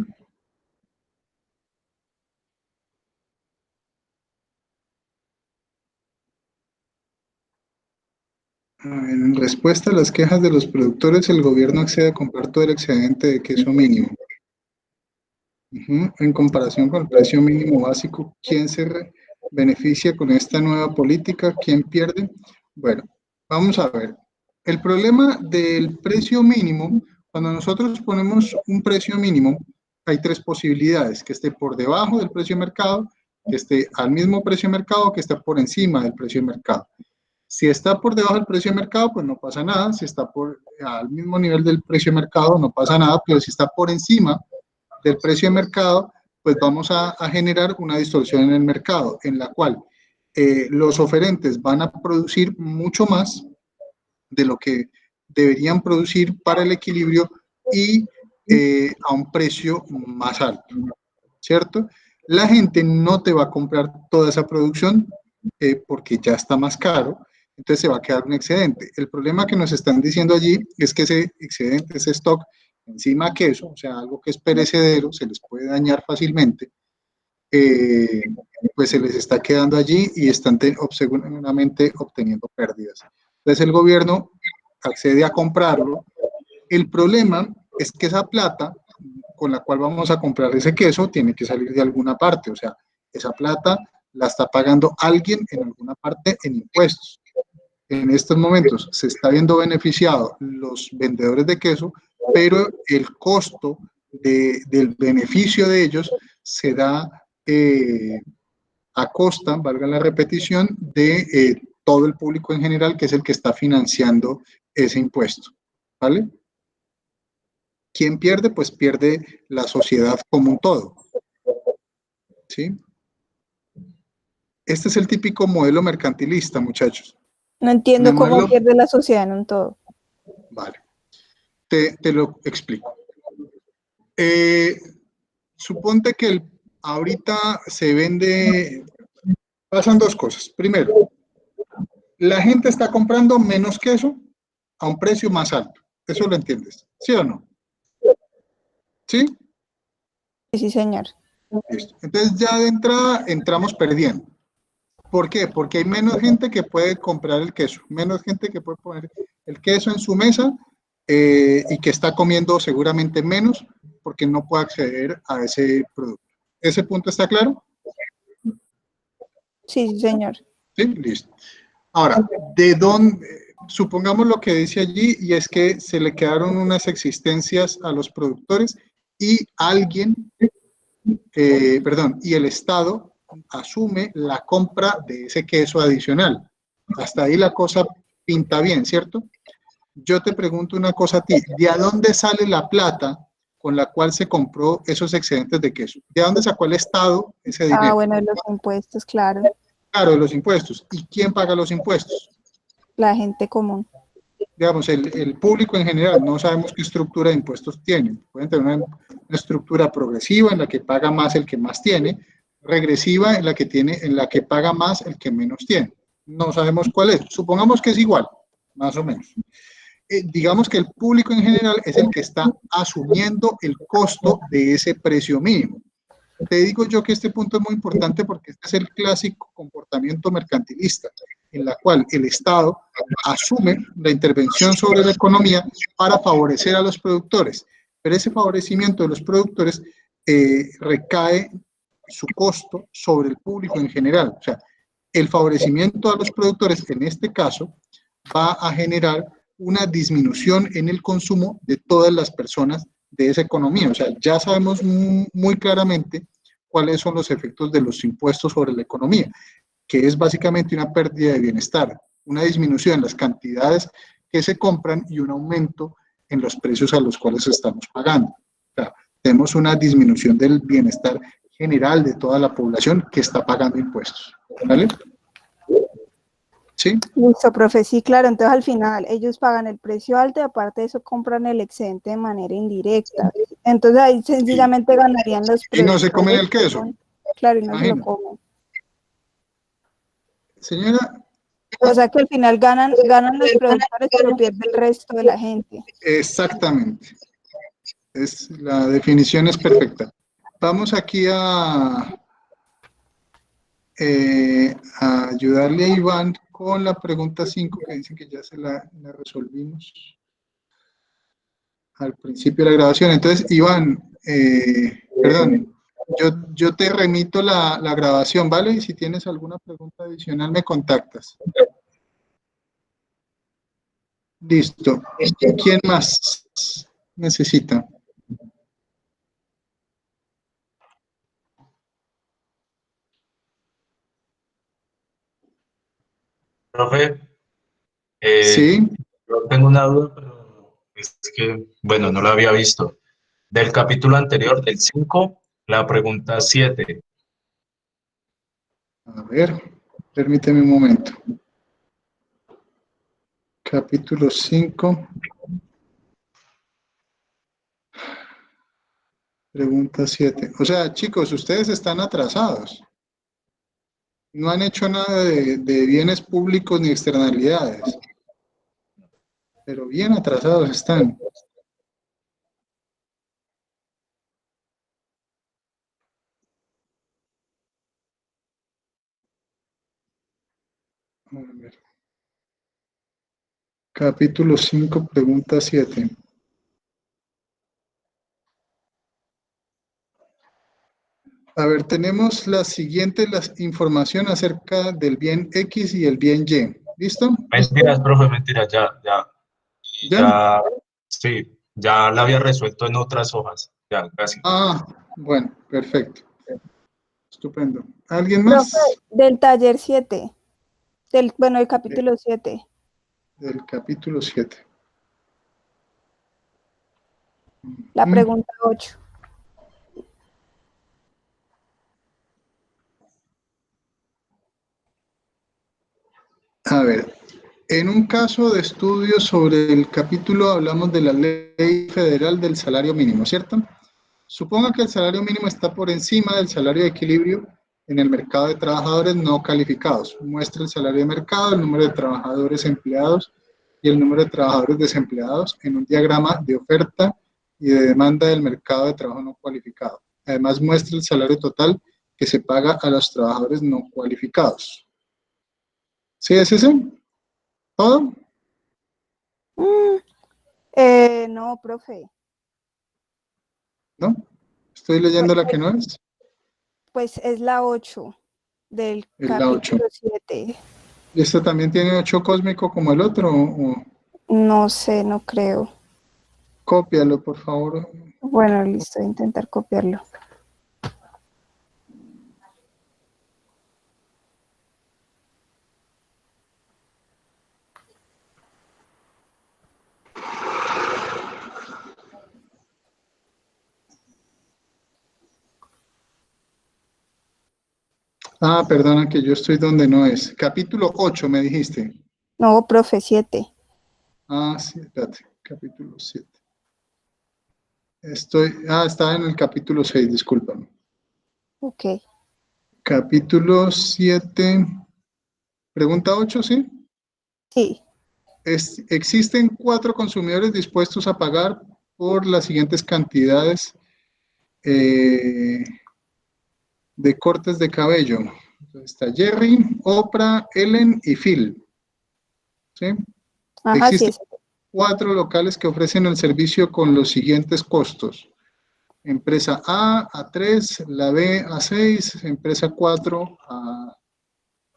En respuesta a las quejas de los productores, el gobierno accede a comprar todo el excedente de queso mínimo. En comparación con el precio mínimo básico, ¿quién se beneficia con esta nueva política? ¿Quién pierde? Bueno, vamos a ver. El problema del precio mínimo, cuando nosotros ponemos un precio mínimo, hay tres posibilidades: que esté por debajo del precio de mercado, que esté al mismo precio de mercado, que esté por encima del precio de mercado. Si está por debajo del precio de mercado, pues no pasa nada. Si está al mismo nivel del precio de mercado, no pasa nada. Pero si está por encima del precio de mercado, pues vamos a generar una distorsión en el mercado, en la cual los oferentes van a producir mucho más de lo que deberían producir para el equilibrio y a un precio más alto, ¿cierto? La gente no te va a comprar toda esa producción porque ya está más caro, entonces se va a quedar un excedente. El problema que nos están diciendo allí es que ese excedente, ese stock, encima queso, o sea, algo que es perecedero, se les puede dañar fácilmente, pues se les está quedando allí y están seguramente obteniendo pérdidas. Entonces el gobierno accede a comprarlo. El problema es que esa plata con la cual vamos a comprar ese queso tiene que salir de alguna parte, o sea, esa plata la está pagando alguien en alguna parte en impuestos. En estos momentos se está viendo beneficiado los vendedores de queso, pero el costo del beneficio de ellos se da a costa, valga la repetición, de todo el público en general, que es el que está financiando ese impuesto, ¿vale? ¿Quién pierde? Pues pierde la sociedad como un todo, ¿sí? Este es el típico modelo mercantilista, muchachos. No entiendo el cómo modelo, pierde la sociedad en un todo. Vale, te lo explico. Suponte que ahorita se vende, pasan dos cosas. Primero, la gente está comprando menos queso a un precio más alto. ¿Eso lo entiendes? ¿Sí o no? ¿Sí? Sí, señor. Listo. Entonces ya de entrada entramos perdiendo. ¿Por qué? Porque hay menos gente que puede comprar el queso, menos gente que puede poner el queso en su mesa y que está comiendo seguramente menos porque no puede acceder a ese producto. ¿Ese punto está claro? Sí, sí, señor. Sí, listo. Ahora, ¿de dónde? Supongamos lo que dice allí, y es que se le quedaron unas existencias a los productores y alguien, y el Estado asume la compra de ese queso adicional. Hasta ahí la cosa pinta bien, ¿cierto? Yo te pregunto una cosa a ti, ¿de dónde sale la plata con la cual se compró esos excedentes de queso? ¿De dónde sacó el Estado ese dinero? Ah, bueno, los impuestos, claro. Claro, de los impuestos. ¿Y quién paga los impuestos? La gente común. Digamos, el público en general, no sabemos qué estructura de impuestos tienen. Pueden tener una estructura progresiva en la que paga más el que más tiene, regresiva en la que paga más el que menos tiene. No sabemos cuál es. Supongamos que es igual, más o menos. Digamos que el público en general es el que está asumiendo el costo de ese precio mínimo. Te digo yo que este punto es muy importante porque este es el clásico comportamiento mercantilista, en la cual el Estado asume la intervención sobre la economía para favorecer a los productores, pero ese favorecimiento de los productores recae su costo sobre el público en general. O sea, el favorecimiento a los productores, en este caso, va a generar una disminución en el consumo de todas las personas de esa economía. O sea, ya sabemos muy claramente cuáles son los efectos de los impuestos sobre la economía, que es básicamente una pérdida de bienestar, una disminución en las cantidades que se compran y un aumento en los precios a los cuales estamos pagando. O sea, tenemos una disminución del bienestar general de toda la población que está pagando impuestos. ¿Vale? ¿Sí? Listo, profe, sí, claro, entonces al final ellos pagan el precio alto y aparte de eso compran el excedente de manera indirecta. Entonces ahí sencillamente ganarían los Y no se comen productores. el queso. Claro, y no se lo Imagina. comen. Señora, O sea que al final ganan los productores, pero pierde el resto de la gente. exactamente. La definición es perfecta. Vamos aquí a ayudarle a Iván con la pregunta 5, que dicen que ya la resolvimos al principio de la grabación. Entonces, Iván, perdón, yo te remito la grabación, ¿vale? Y si tienes alguna pregunta adicional, me contactas. Listo. ¿Quién más necesita? Profe, Sí. yo tengo una duda, pero es que, bueno, no la había visto. Del capítulo anterior, del 5, la pregunta 7. A ver, permíteme un momento. Capítulo 5. Pregunta 7. O sea, chicos, ustedes están atrasados. No han hecho nada de bienes públicos ni externalidades. Pero bien atrasados están. A ver. Capítulo 5, pregunta 7. A ver, tenemos la siguiente información acerca del bien X y el bien Y. ¿Listo? Mentiras, profe, mentiras, ya. ¿Ya? Sí, ya la había resuelto en otras hojas, ya, casi. Ah, bueno, perfecto. Estupendo. ¿Alguien Profe, más? del taller 7, del capítulo 7. Del capítulo 7. La pregunta 8. A ver, en un caso de estudio sobre el capítulo hablamos de la ley federal del salario mínimo, ¿cierto? Suponga que el salario mínimo está por encima del salario de equilibrio en el mercado de trabajadores no calificados. Muestra el salario de mercado, el número de trabajadores empleados y el número de trabajadores desempleados en un diagrama de oferta y de demanda del mercado de trabajo no cualificado. Además muestra el salario total que se paga a los trabajadores no cualificados. ¿Sí es ese? ¿Todo? No, profe. ¿No? ¿Estoy leyendo la que no es? Pues es la 8 del Es la 8. capítulo 7. ¿Y esto también tiene 8 cósmico como el otro? ¿O? No sé, no creo. Cópialo, por favor. Bueno, listo, voy a intentar copiarlo. Ah, perdona que yo estoy donde no es. Capítulo 8 me dijiste. No, profe, 7. Ah, sí, espérate. Capítulo 7. Estaba en el capítulo 6, discúlpame. Ok. Capítulo 7. Pregunta 8, ¿sí? Sí. Existen 4 consumidores dispuestos a pagar por las siguientes cantidades de cortes de cabello. Entonces está Jerry, Oprah, Ellen y Phil. ¿Sí? Ajá, sí. Existen 4 locales que ofrecen el servicio con los siguientes costos. Empresa A, A3, la B, A6, empresa 4,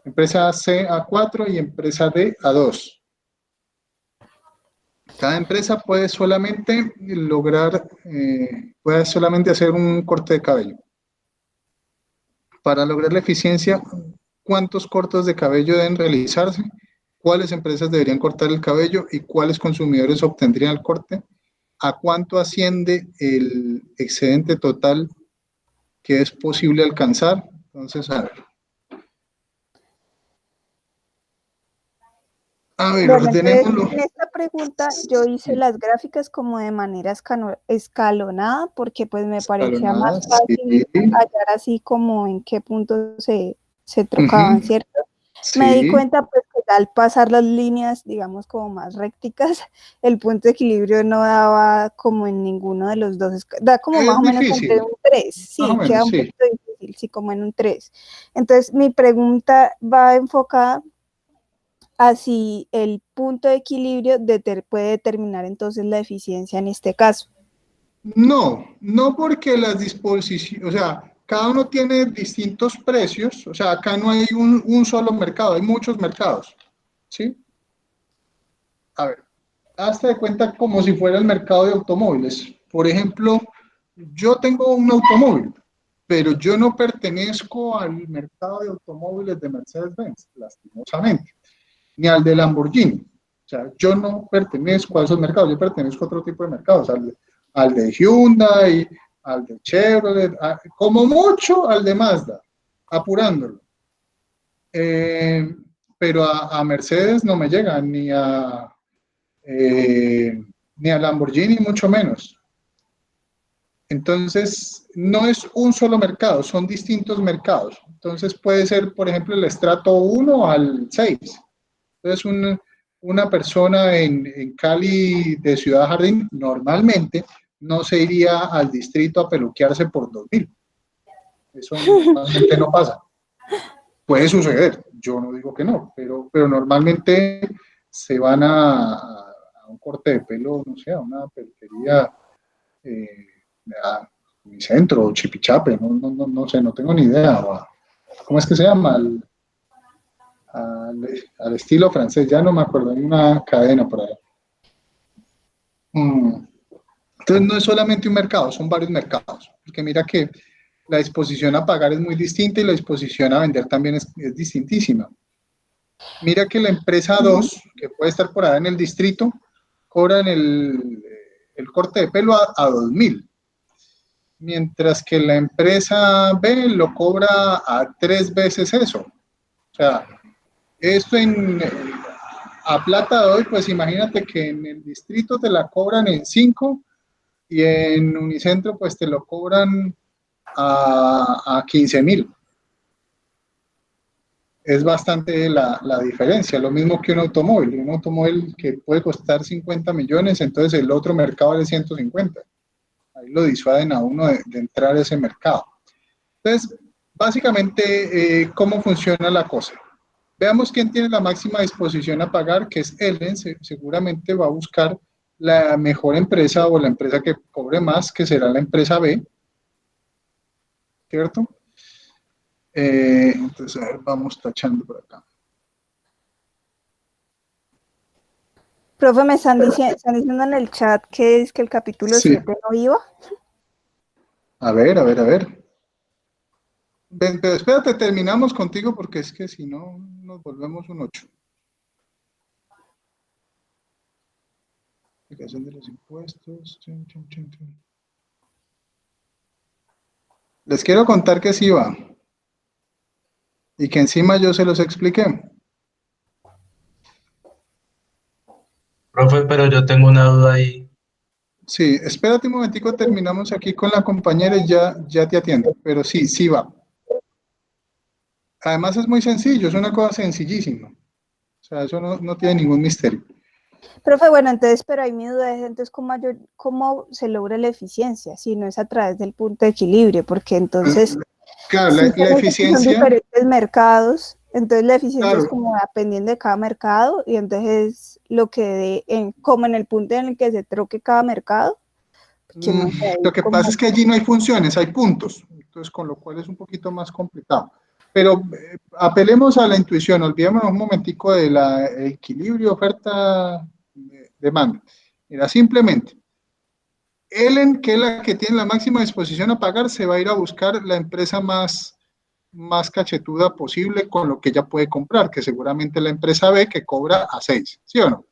empresa C, A4 y empresa D, A2. Cada empresa puede solamente hacer un corte de cabello. Para lograr la eficiencia, ¿cuántos cortes de cabello deben realizarse? ¿Cuáles empresas deberían cortar el cabello y cuáles consumidores obtendrían el corte? ¿A cuánto asciende el excedente total que es posible alcanzar. Entonces, a ver, Bueno, entonces ordenémoslo. en esta pregunta yo hice las gráficas como de manera escalonada porque pues me parecía más Escalonadas, fácil sí. hallar así como en qué puntos se trocaban, Ujú, ¿cierto? Me di sí. cuenta pues que al pasar las líneas, digamos, como más recticas, el punto de equilibrio no daba como en ninguno de los dos, da como más Es o menos entre difícil, un 3, más o sí, queda menos, un sí. poquito difícil, sí, como en un 3. Entonces mi pregunta va enfocada a si el punto de equilibrio puede determinar entonces la eficiencia en este caso. No, no porque las disposiciones, o sea, cada uno tiene distintos precios, o sea, acá no hay un solo mercado, hay muchos mercados, ¿sí? A ver, hazte de cuenta como si fuera el mercado de automóviles. Por ejemplo, yo tengo un automóvil, pero yo no pertenezco al mercado de automóviles de Mercedes-Benz, lastimosamente, ni al de Lamborghini. O sea, yo no pertenezco a esos mercados, yo pertenezco a otro tipo de mercados, al de Hyundai, al de Chevrolet, como mucho al de Mazda, apurándolo. Eh, pero a Mercedes no me llega, ni a Lamborghini, mucho menos. Entonces, no es un solo mercado, son distintos mercados. Entonces, puede ser, por ejemplo, el estrato 1 al 6. Entonces, una persona en Cali de Ciudad Jardín normalmente no se iría al distrito a peluquearse por 2.000. Eso normalmente no pasa. Puede suceder, yo no digo que no, pero normalmente se van a un corte de pelo, no sé, a una peluquería a mi centro, Chipichape, no sé, no tengo ni idea. ¿Cómo es que se llama? Al estilo francés, ya no me acuerdo, hay una cadena por ahí. Entonces no es solamente un mercado, son varios mercados, porque mira que la disposición a pagar es muy distinta y la disposición a vender también es distintísima. Mira que la empresa 2, que puede estar por ahí en el distrito, cobran el corte de pelo a 2.000, mientras que la empresa B lo cobra a 3 veces eso. O sea, esto a plata de hoy, pues imagínate que en el distrito te la cobran en 5 y en Unicentro pues te lo cobran a 15.000. Es bastante la diferencia, lo mismo que un automóvil que puede costar 50 millones, entonces el otro mercado vale 150. Ahí lo disuaden a uno de entrar a ese mercado. Entonces, básicamente, ¿cómo funciona la cosa? Veamos quién tiene la máxima disposición a pagar, que es Ellen, seguramente va a buscar la mejor empresa o la empresa que cobre más, que será la empresa B, ¿cierto? Entonces, a ver, vamos tachando por acá. Profe, me están diciendo en el chat que es que el capítulo Sí, 7 no iba. a ver. Ven, pero espérate, terminamos contigo porque es que si no nos volvemos un 8. Aplicación de los impuestos. Les quiero contar que sí va y que encima yo se los expliqué. Profe, pero yo tengo una duda ahí. Sí, espérate un momentico, terminamos aquí con la compañera y ya te atiendo. Pero sí, sí va. Además es muy sencillo, es una cosa sencillísima. O sea, eso no tiene ningún misterio. Profe, bueno, entonces, pero ahí mi duda es entonces cómo se logra la eficiencia, si no es a través del punto de equilibrio, porque entonces, Claro, la simplemente que son eficiencia, diferentes mercados, entonces la eficiencia es claro. como dependiendo de cada mercado, y entonces lo que como en el punto en el que se troque cada mercado, que no sé, ahí Lo que pasa como... es que allí no hay funciones, hay puntos, entonces con lo cual es un poquito más complicado. Pero apelemos a la intuición, olvidémonos un momentico del equilibrio oferta-demanda. Mira, simplemente, Ellen, que es la que tiene la máxima disposición a pagar, se va a ir a buscar la empresa más cachetuda posible con lo que ella puede comprar, que seguramente la empresa B que cobra a 6, ¿sí o no?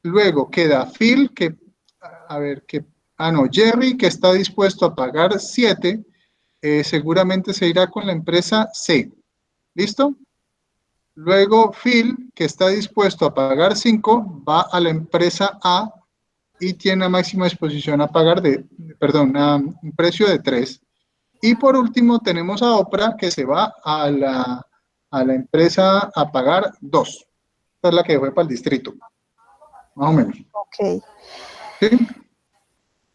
Luego queda Phil, que, a ver, que no, Jerry, que está dispuesto a pagar 7, seguramente se irá con la empresa C. ¿Listo? Luego, Phil, que está dispuesto a pagar 5, va a la empresa A y tiene a máxima disposición a pagar un precio de 3. Y por último, tenemos a Oprah, que se va a la empresa a pagar 2. Esta es la que fue para el distrito, más o menos. Ok. ¿Sí?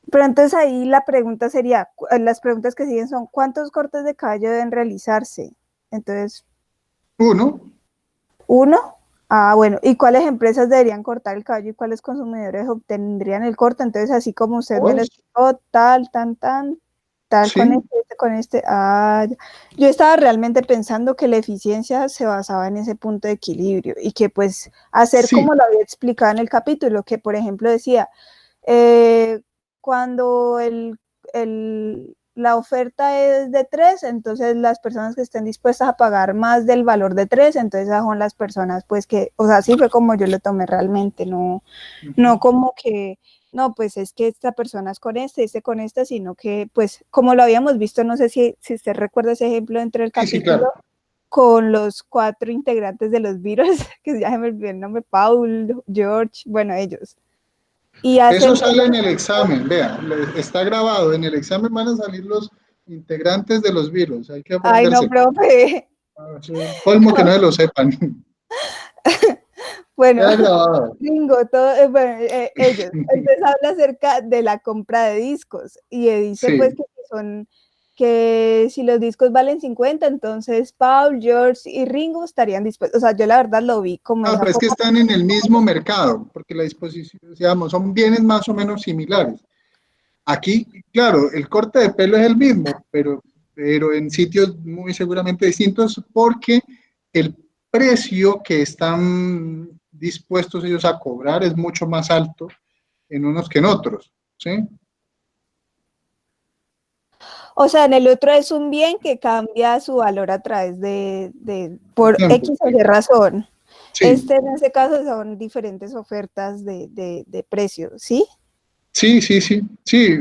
Pero entonces ahí la pregunta sería, las preguntas que siguen son, ¿cuántos cortes de cabello deben realizarse? Entonces, 1. ¿1? Ah, bueno, ¿y cuáles empresas deberían cortar el cabello y cuáles consumidores obtendrían el corte? Entonces, así como usted me lo 2. explicó, tal, Sí. con este. Ah, yo estaba realmente pensando que la eficiencia se basaba en ese punto de equilibrio y que pues hacer Sí. como lo había explicado en el capítulo, que por ejemplo decía, cuando la oferta es de 3, entonces las personas que estén dispuestas a pagar más del valor de 3, entonces esas son las personas pues que, o sea, así fue como yo lo tomé realmente, no como que, no, pues es que esta persona es con este con esta, sino que pues como lo habíamos visto, no sé si usted recuerda ese ejemplo dentro del Sí, capítulo, claro. con los 4 integrantes de los Beatles, que ya se me olvidó el nombre, Paul, George, bueno, ellos. Y Eso hacen sale en el examen, vea, está grabado. En el examen van a salir los integrantes de los virus. Hay que Ay, no, aprenderse. profe. Colmo que no se lo sepan. Bueno, Queda grabado. Ringo, bueno, ellos. Entonces habla acerca de la compra de discos y dice pues Sí. que si los discos valen 50, entonces Paul, George y Ringo estarían dispuestos. O sea, yo la verdad lo vi como No, esa pero es que forma. están en el mismo mercado, porque la disposición, digamos, son bienes más o menos similares. Aquí, claro, el corte de pelo es el mismo, pero en sitios muy seguramente distintos, porque el precio que están dispuestos ellos a cobrar es mucho más alto en unos que en otros, ¿sí? O sea, en el otro es un bien que cambia su valor a través por Tiempo, X o Y razón. sí, En ese caso son diferentes ofertas de precios, ¿sí? sí, sí, sí, sí,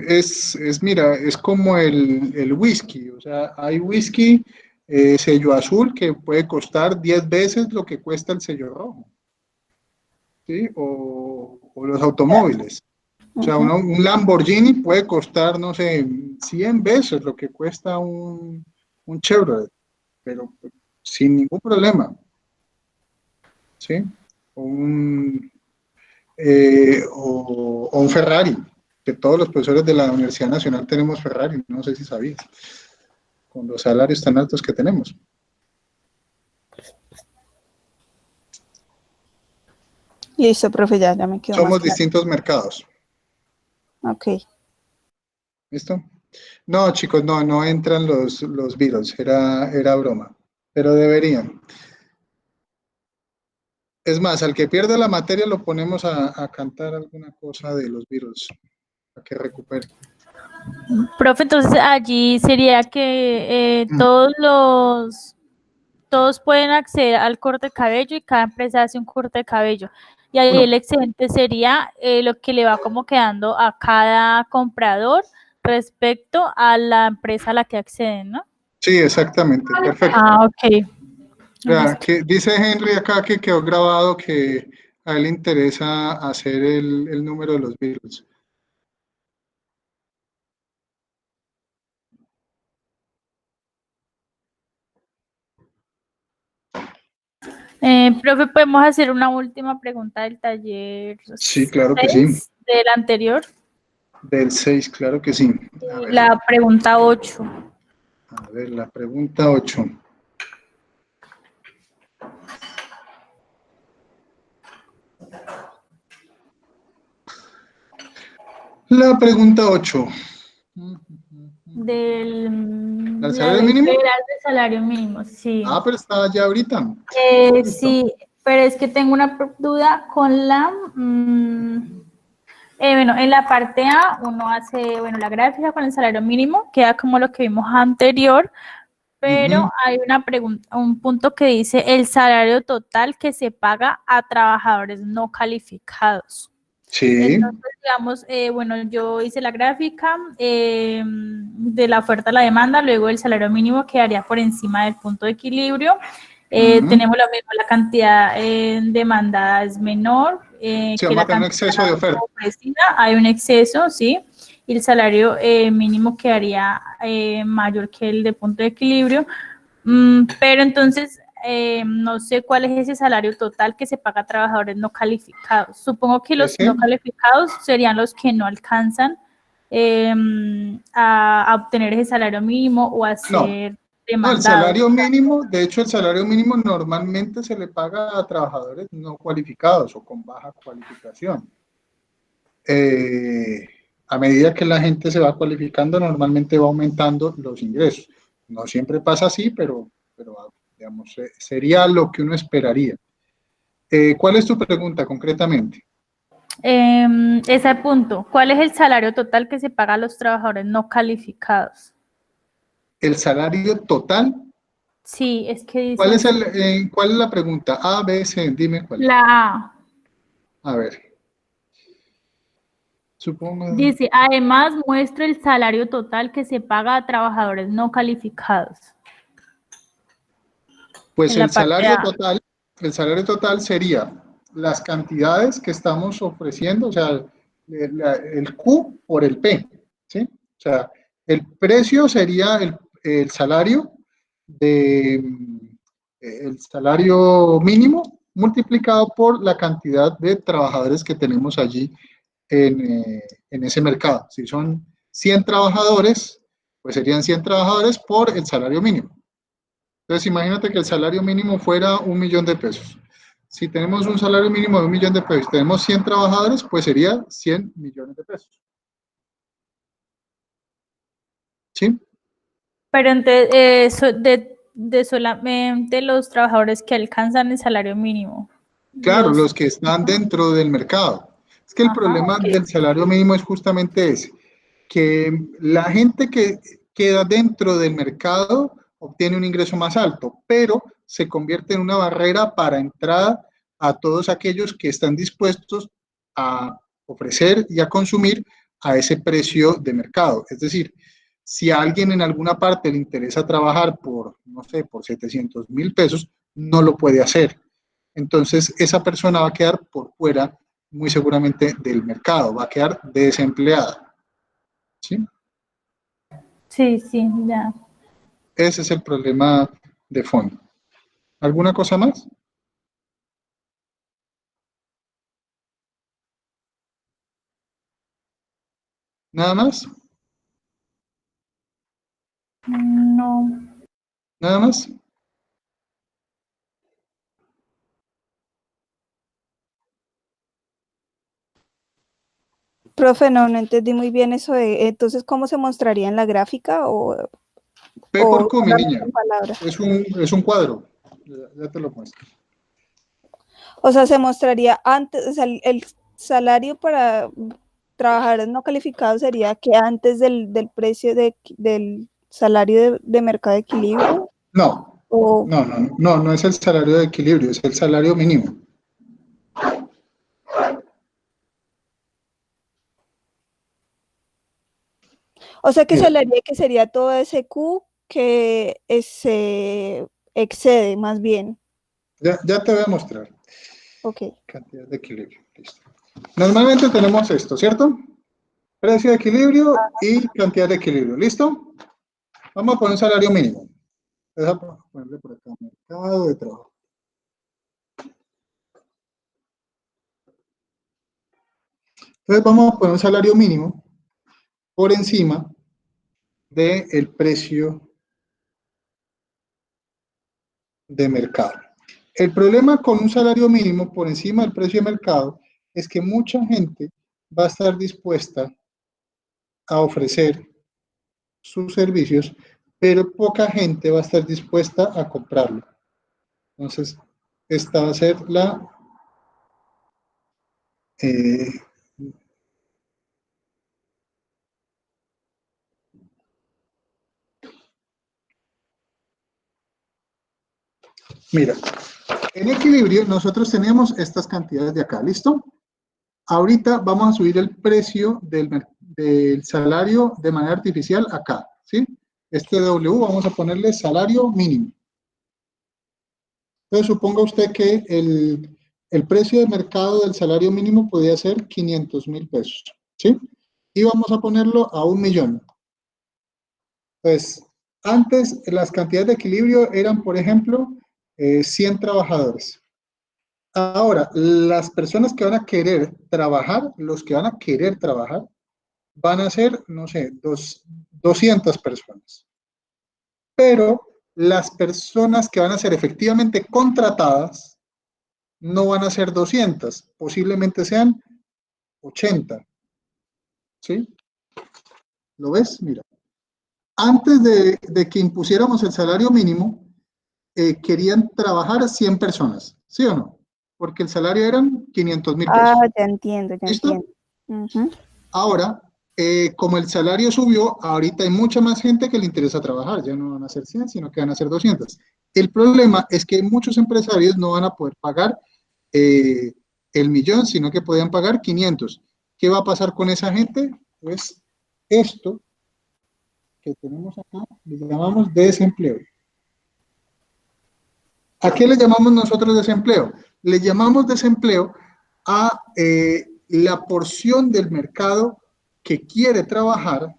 mira, es como el whisky, o sea, hay whisky sello azul que puede costar 10 veces lo que cuesta el sello rojo, ¿sí? O los automóviles. O sea, un Lamborghini puede costar, no sé, 100 veces lo que cuesta un Chevrolet, pero sin ningún problema, ¿sí? O o un Ferrari, que todos los profesores de la Universidad Nacional tenemos Ferrari, no sé si sabías, con los salarios tan altos que tenemos. Listo, profe, ya me quedó más Somos claro. distintos mercados. Ok. ¿Listo? No, chicos, no entran los Beatles, era broma, pero deberían. Es más, al que pierda la materia lo ponemos a cantar alguna cosa de los Beatles, para que recupere. Profe, entonces allí sería que todos pueden acceder al corte de cabello y cada empresa hace un corte de cabello. Y ahí el excedente sería lo que le va como quedando a cada comprador respecto a la empresa a la que acceden, ¿no? Sí, exactamente, perfecto. Ah, ok. Vea, Listo. que dice Henry acá que quedó grabado que a él le interesa hacer el número de los Beatles. Profe, ¿podemos hacer una última pregunta del taller Sí, claro que sí. 6 del anterior? Del 6, claro que sí. La pregunta 8. A ver, la pregunta 8. La pregunta 8. ¿El La salario ley mínimo? federal de salario mínimo, sí. Ah, pero está ya ahorita. Listo. Sí, pero es que tengo una duda con bueno, en la parte A uno hace, bueno, la gráfica con el salario mínimo, queda como lo que vimos anterior, pero hay una pregunta, un punto que dice el salario total que se paga a trabajadores no calificados. Sí. Entonces, digamos, bueno, yo hice la gráfica de la oferta a la demanda, luego el salario mínimo quedaría por encima del punto de equilibrio. Tenemos lo mismo, la cantidad demandada es menor Sí, que vamos la a tener un cantidad exceso de oferta. ofrecida, hay un exceso, ¿sí? Y el salario mínimo quedaría mayor que el de punto de equilibrio. Pero entonces, no sé cuál es ese salario total que se paga a trabajadores no calificados. Supongo que los Ese. no calificados serían los que no alcanzan a obtener ese salario mínimo o a ser No, el demandados. salario mínimo, de hecho, el salario mínimo normalmente se le paga a trabajadores no cualificados o con baja cualificación. A medida que la gente se va cualificando, normalmente va aumentando los ingresos. No siempre pasa así, pero digamos, sería lo que uno esperaría. ¿Cuál es tu pregunta concretamente? Ese punto, ¿cuál es el salario total que se paga a los trabajadores no calificados? El salario total. Sí, es que dice ¿Cuál es, así. cuál es la pregunta? A, B, C, dime cuál. La A. A ver. Supongo. Dice, además muestra el salario total que se paga a trabajadores no calificados. Pues En la parte A. el salario total sería las cantidades que estamos ofreciendo, o sea, el Q por el P, ¿sí? O sea, el precio sería el salario el salario mínimo multiplicado por la cantidad de trabajadores que tenemos allí en ese mercado. Si son 100 trabajadores, pues serían 100 trabajadores por el salario mínimo. Entonces, imagínate que el salario mínimo fuera 1.000.000 de pesos. Si tenemos un salario mínimo de 1.000.000 de pesos, tenemos 100 trabajadores, pues sería 100 millones de pesos. ¿Sí? Pero de solamente los trabajadores que alcanzan el salario mínimo. Claro, los que están dentro del mercado. Es que el problema Ok. del salario mínimo es justamente ese, que la gente que queda dentro del mercado obtiene un ingreso más alto, pero se convierte en una barrera para entrada a todos aquellos que están dispuestos a ofrecer y a consumir a ese precio de mercado. Es decir, si a alguien en alguna parte le interesa trabajar por, no sé, por 700.000 pesos, no lo puede hacer. Entonces, esa persona va a quedar por fuera, muy seguramente, del mercado, va a quedar desempleada. ¿Sí? Sí, sí, ya. Ese es el problema de fondo. ¿Alguna cosa más? ¿Nada más? No. ¿Nada más? Profe, no entendí muy bien eso de, entonces, ¿cómo se mostraría en la gráfica P por o Q, mi solamente niña. en palabras? Es un cuadro. Ya te lo muestro. O sea, se mostraría antes, o sea, el salario para trabajadores no calificados sería que antes del precio del salario de mercado de equilibrio. No, O, no es el salario de equilibrio, es el salario mínimo. o sea, que Mira, que sería todo ese Q que se excede más bien. ya te voy a mostrar. Ok. Cantidad de equilibrio. Listo. Normalmente tenemos esto, ¿cierto? Precio de equilibrio y cantidad de equilibrio. ¿Listo? Vamos a poner un salario mínimo. Deja ponerle por acá, mercado de trabajo. Entonces vamos a poner un salario mínimo por encima del precio de mercado. El problema con un salario mínimo por encima del precio de mercado es que mucha gente va a estar dispuesta a ofrecer sus servicios, pero poca gente va a estar dispuesta a comprarlo. Entonces, esta va a ser eh, mira, en equilibrio nosotros tenemos estas cantidades de acá, ¿listo? ahorita vamos a subir el precio del salario de manera artificial acá, ¿sí? Este W vamos a ponerle salario mínimo. Entonces suponga usted que el precio de mercado del salario mínimo podría ser 500.000 pesos, ¿sí? Y vamos a ponerlo a 1.000.000. Pues antes las cantidades de equilibrio eran, por ejemplo, 100 trabajadores. Ahora, las personas que van a querer trabajar, los que van a querer trabajar, van a ser, no sé, 200 personas. Pero las personas que van a ser efectivamente contratadas no van a ser 200, posiblemente sean 80. ¿Sí? ¿Lo ves? Mira. Antes de que impusiéramos el salario mínimo, querían trabajar 100 personas, ¿sí o no? Porque el salario eran 500.000 pesos. Ah, ya entiendo, ya ¿Listo? entiendo. Ahora, como el salario subió, ahorita hay mucha más gente que le interesa trabajar, ya no van a ser 100, sino que van a ser 200. El problema es que muchos empresarios no van a poder pagar el 1.000.000, sino que podían pagar 500. ¿Qué va a pasar con esa gente? Pues esto que tenemos acá, le llamamos desempleo. ¿A qué le llamamos nosotros desempleo? Le llamamos desempleo a la porción del mercado que quiere trabajar,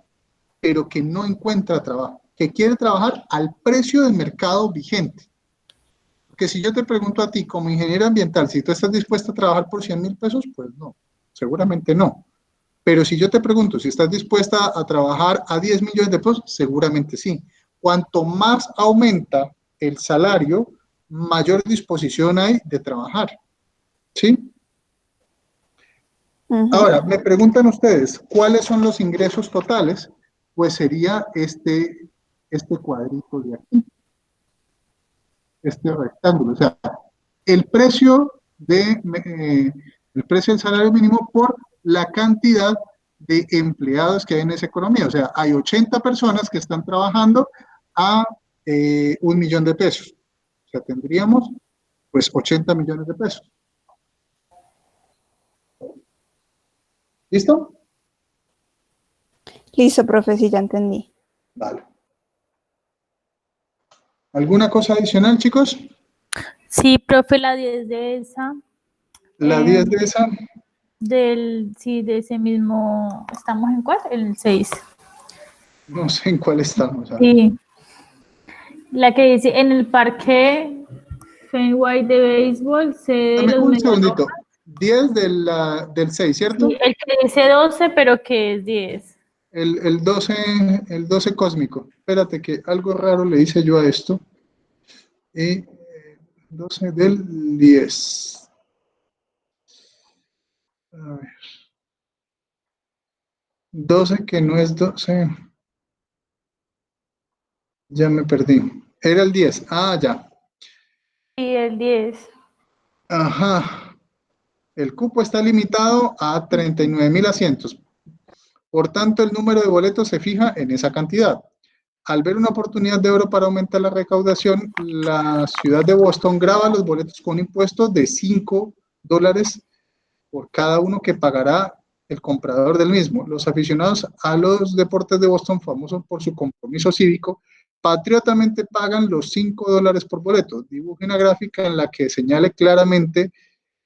pero que no encuentra trabajo, que quiere trabajar al precio del mercado vigente. Porque si yo te pregunto a ti, como ingeniero ambiental, si tú estás dispuesto a trabajar por 100.000 pesos, pues no, seguramente no. Pero si yo te pregunto si estás dispuesta a trabajar a 10 millones de pesos, seguramente sí. Cuanto más aumenta el salario, mayor disposición hay de trabajar. ¿Sí? Ahora, me preguntan ustedes, ¿cuáles son los ingresos totales? Pues sería este cuadrito de aquí, este rectángulo. O sea, el precio del salario mínimo por la cantidad de empleados que hay en esa economía. O sea, hay 80 personas que están trabajando a 1.000.000 de pesos. O sea, tendríamos pues 80 millones de pesos. ¿Listo? Listo, profe, sí, ya entendí. Vale. ¿Alguna cosa adicional, chicos? Sí, profe, la 10 de esa. La 10 de esa. Sí, de ese mismo. ¿Estamos en cuál? El 6. No sé en cuál estamos. Sí. La que dice en el parque Fenway de béisbol, sede de Dame los un Medias segundito. Rojas. 10 del 6, ¿cierto? Sí, el que dice 12, pero que es 10. El 12 cósmico. Espérate que algo raro le hice yo a esto. 12 del 10. A ver. 12 que no es 12. Ya me perdí. Era el 10. Ah, ya. Sí, el 10. Ajá. El cupo está limitado a 39.000 asientos. Por tanto, el número de boletos se fija en esa cantidad. Al ver una oportunidad de oro para aumentar la recaudación, la ciudad de Boston graba los boletos con impuestos de $5 por cada uno que pagará el comprador del mismo. Los aficionados a los deportes de Boston, famosos por su compromiso cívico, patriotamente pagan los $5 por boleto. Dibuje una gráfica en la que señale claramente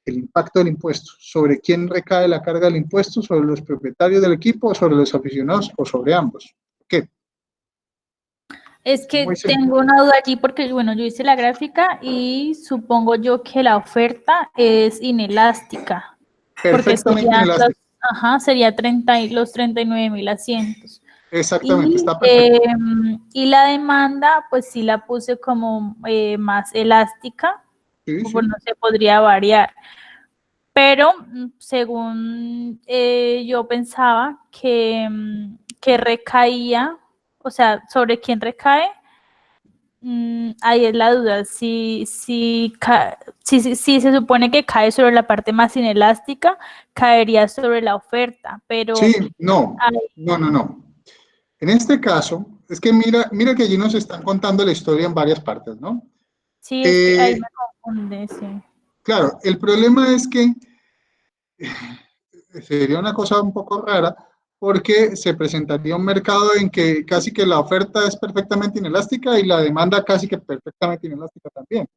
el impacto del impuesto. ¿Sobre quién recae la carga del impuesto? ¿Sobre los propietarios del equipo, o sobre los aficionados, o sobre ambos? ¿Qué? Es que Muy simple. tengo una duda allí porque, bueno, yo hice la gráfica y supongo yo que la oferta es inelástica. Perfectamente inelástica. Sería los 39.000 asientos. Exactamente, está perfecto. Y la demanda, pues sí la puse como más elástica, Sí, pues sí. no se podría variar. Pero según yo pensaba que recaía, o sea, sobre quién recae, ahí es la duda, si se supone que cae sobre la parte más inelástica, caería sobre la oferta, pero... Sí, no. En este caso, es que mira que allí nos están contando la historia en varias partes, ¿no? Sí, es que ahí me confunde, sí. Claro, el problema es que sería una cosa un poco rara, porque se presentaría un mercado en que casi que la oferta es perfectamente inelástica y la demanda casi que perfectamente inelástica también.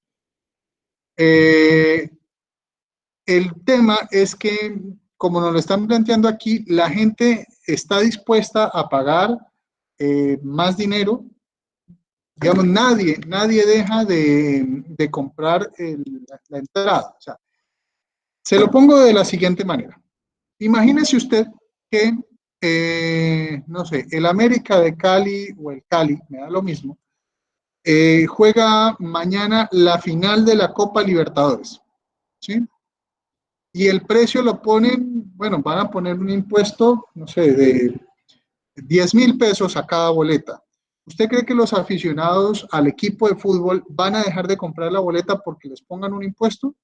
El tema es que, como nos lo están planteando aquí, la gente está dispuesta a pagar más dinero. Digamos, nadie deja de comprar la entrada. O sea, se lo pongo de la siguiente manera. Imagínese usted que, no sé, el América de Cali o el Cali, me da lo mismo, juega mañana la final de la Copa Libertadores, ¿sí? Y el precio lo ponen, bueno, van a poner un impuesto, no sé, de 10.000 pesos a cada boleta. ¿Usted cree que los aficionados al equipo de fútbol van a dejar de comprar la boleta porque les pongan un impuesto?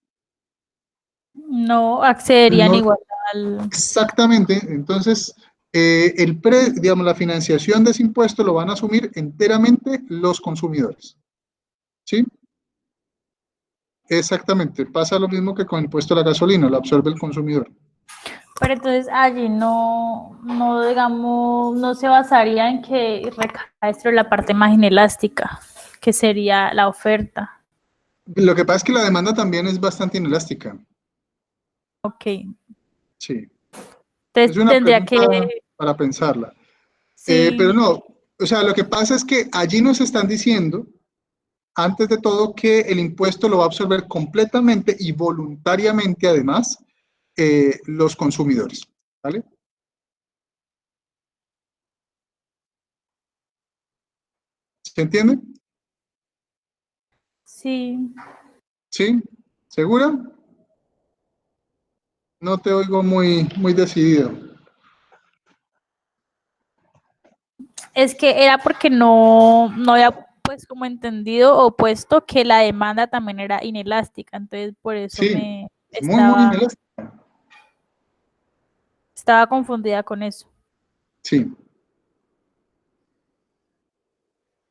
No accederían No, igual al... exactamente. Entonces, digamos, la financiación de ese impuesto lo van a asumir enteramente los consumidores. ¿Sí? Exactamente. Pasa lo mismo que con el impuesto a la gasolina, lo absorbe el consumidor. Pero entonces allí digamos, no se basaría en que recae sobre la parte más inelástica, que sería la oferta. Lo que pasa es que la demanda también es bastante inelástica. Ok. Sí. Es Entonces una tendría que... pregunta para pensarla. Pero Sí, no, o sea, lo que pasa es que allí nos están diciendo, antes de todo, que el impuesto lo va a absorber completamente y voluntariamente, además, los consumidores. ¿Vale? ¿Se entiende? sí. ¿Sí? ¿Segura? No te oigo muy decidido. Es que era porque no había pues como entendido o puesto que la demanda también era inelástica, entonces por eso Sí, me es muy inelástico. estaba confundida con eso. Sí. Hay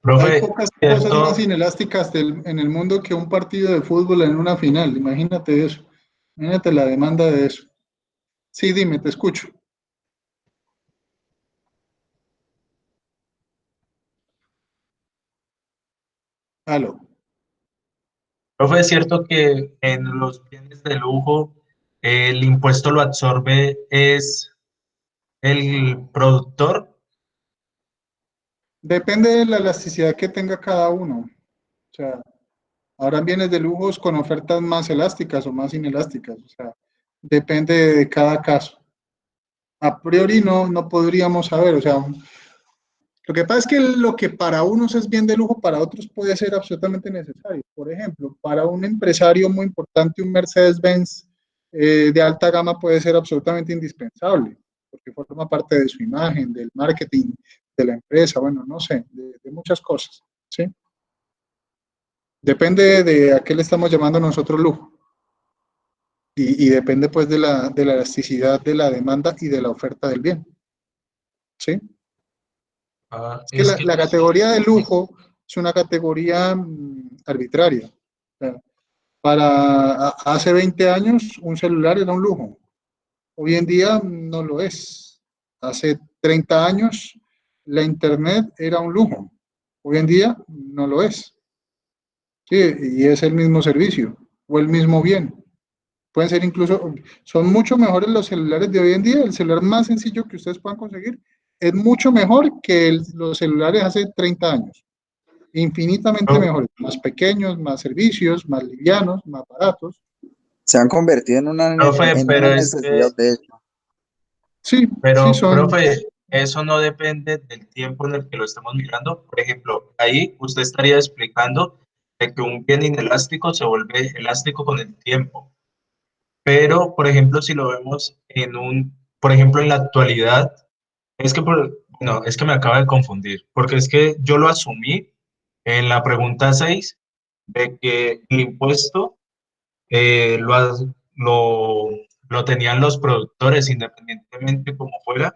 Profe, pocas cosas más ¿cierto? inelásticas en el mundo que un partido de fútbol en una final. Imagínate eso. Imagínate la demanda de eso. Sí, dime, te escucho. Aló. Profe, ¿es cierto que en los bienes de lujo el impuesto lo absorbe es el productor? Depende de la elasticidad que tenga cada uno. O sea, habrá bienes de lujos con ofertas más elásticas o más inelásticas. O sea, depende de cada caso. A priori no podríamos saber. O sea, lo que pasa es que lo que para unos es bien de lujo, para otros puede ser absolutamente necesario. Por ejemplo, para un empresario muy importante, un Mercedes-Benz de alta gama puede ser absolutamente indispensable, porque forma parte de su imagen, del marketing de la empresa, bueno, no sé, de muchas cosas, ¿sí? Depende de a qué le estamos llamando nosotros lujo. Y depende pues de la elasticidad de la demanda y de la oferta del bien, ¿sí? Ah, Es que es la, que la categoría de lujo es una categoría arbitraria. O sea, hace 20 años un celular era un lujo. Hoy en día no lo es. Hace 30 años la internet era un lujo. Hoy en día no lo es. Sí, y es el mismo servicio o el mismo bien. Pueden ser incluso, son mucho mejores los celulares de hoy en día. El celular más sencillo que ustedes puedan conseguir es mucho mejor que los celulares hace 30 años. Infinitamente Pro- mejores, más pequeños, más servicios, más livianos, más baratos. Se han convertido profe, en pero una es que, necesidad, de hecho. Sí, sí pero son. profe, eso no depende del tiempo en el que lo estamos mirando. Por ejemplo, ahí usted estaría explicando de que un bien inelástico se vuelve elástico con el tiempo. Pero, por ejemplo, si lo vemos por ejemplo, en la actualidad, no, es que me acaba de confundir, porque es que yo lo asumí en la pregunta 6 de que el impuesto eh, lo, has- lo, lo tenían los productores independientemente como fuera,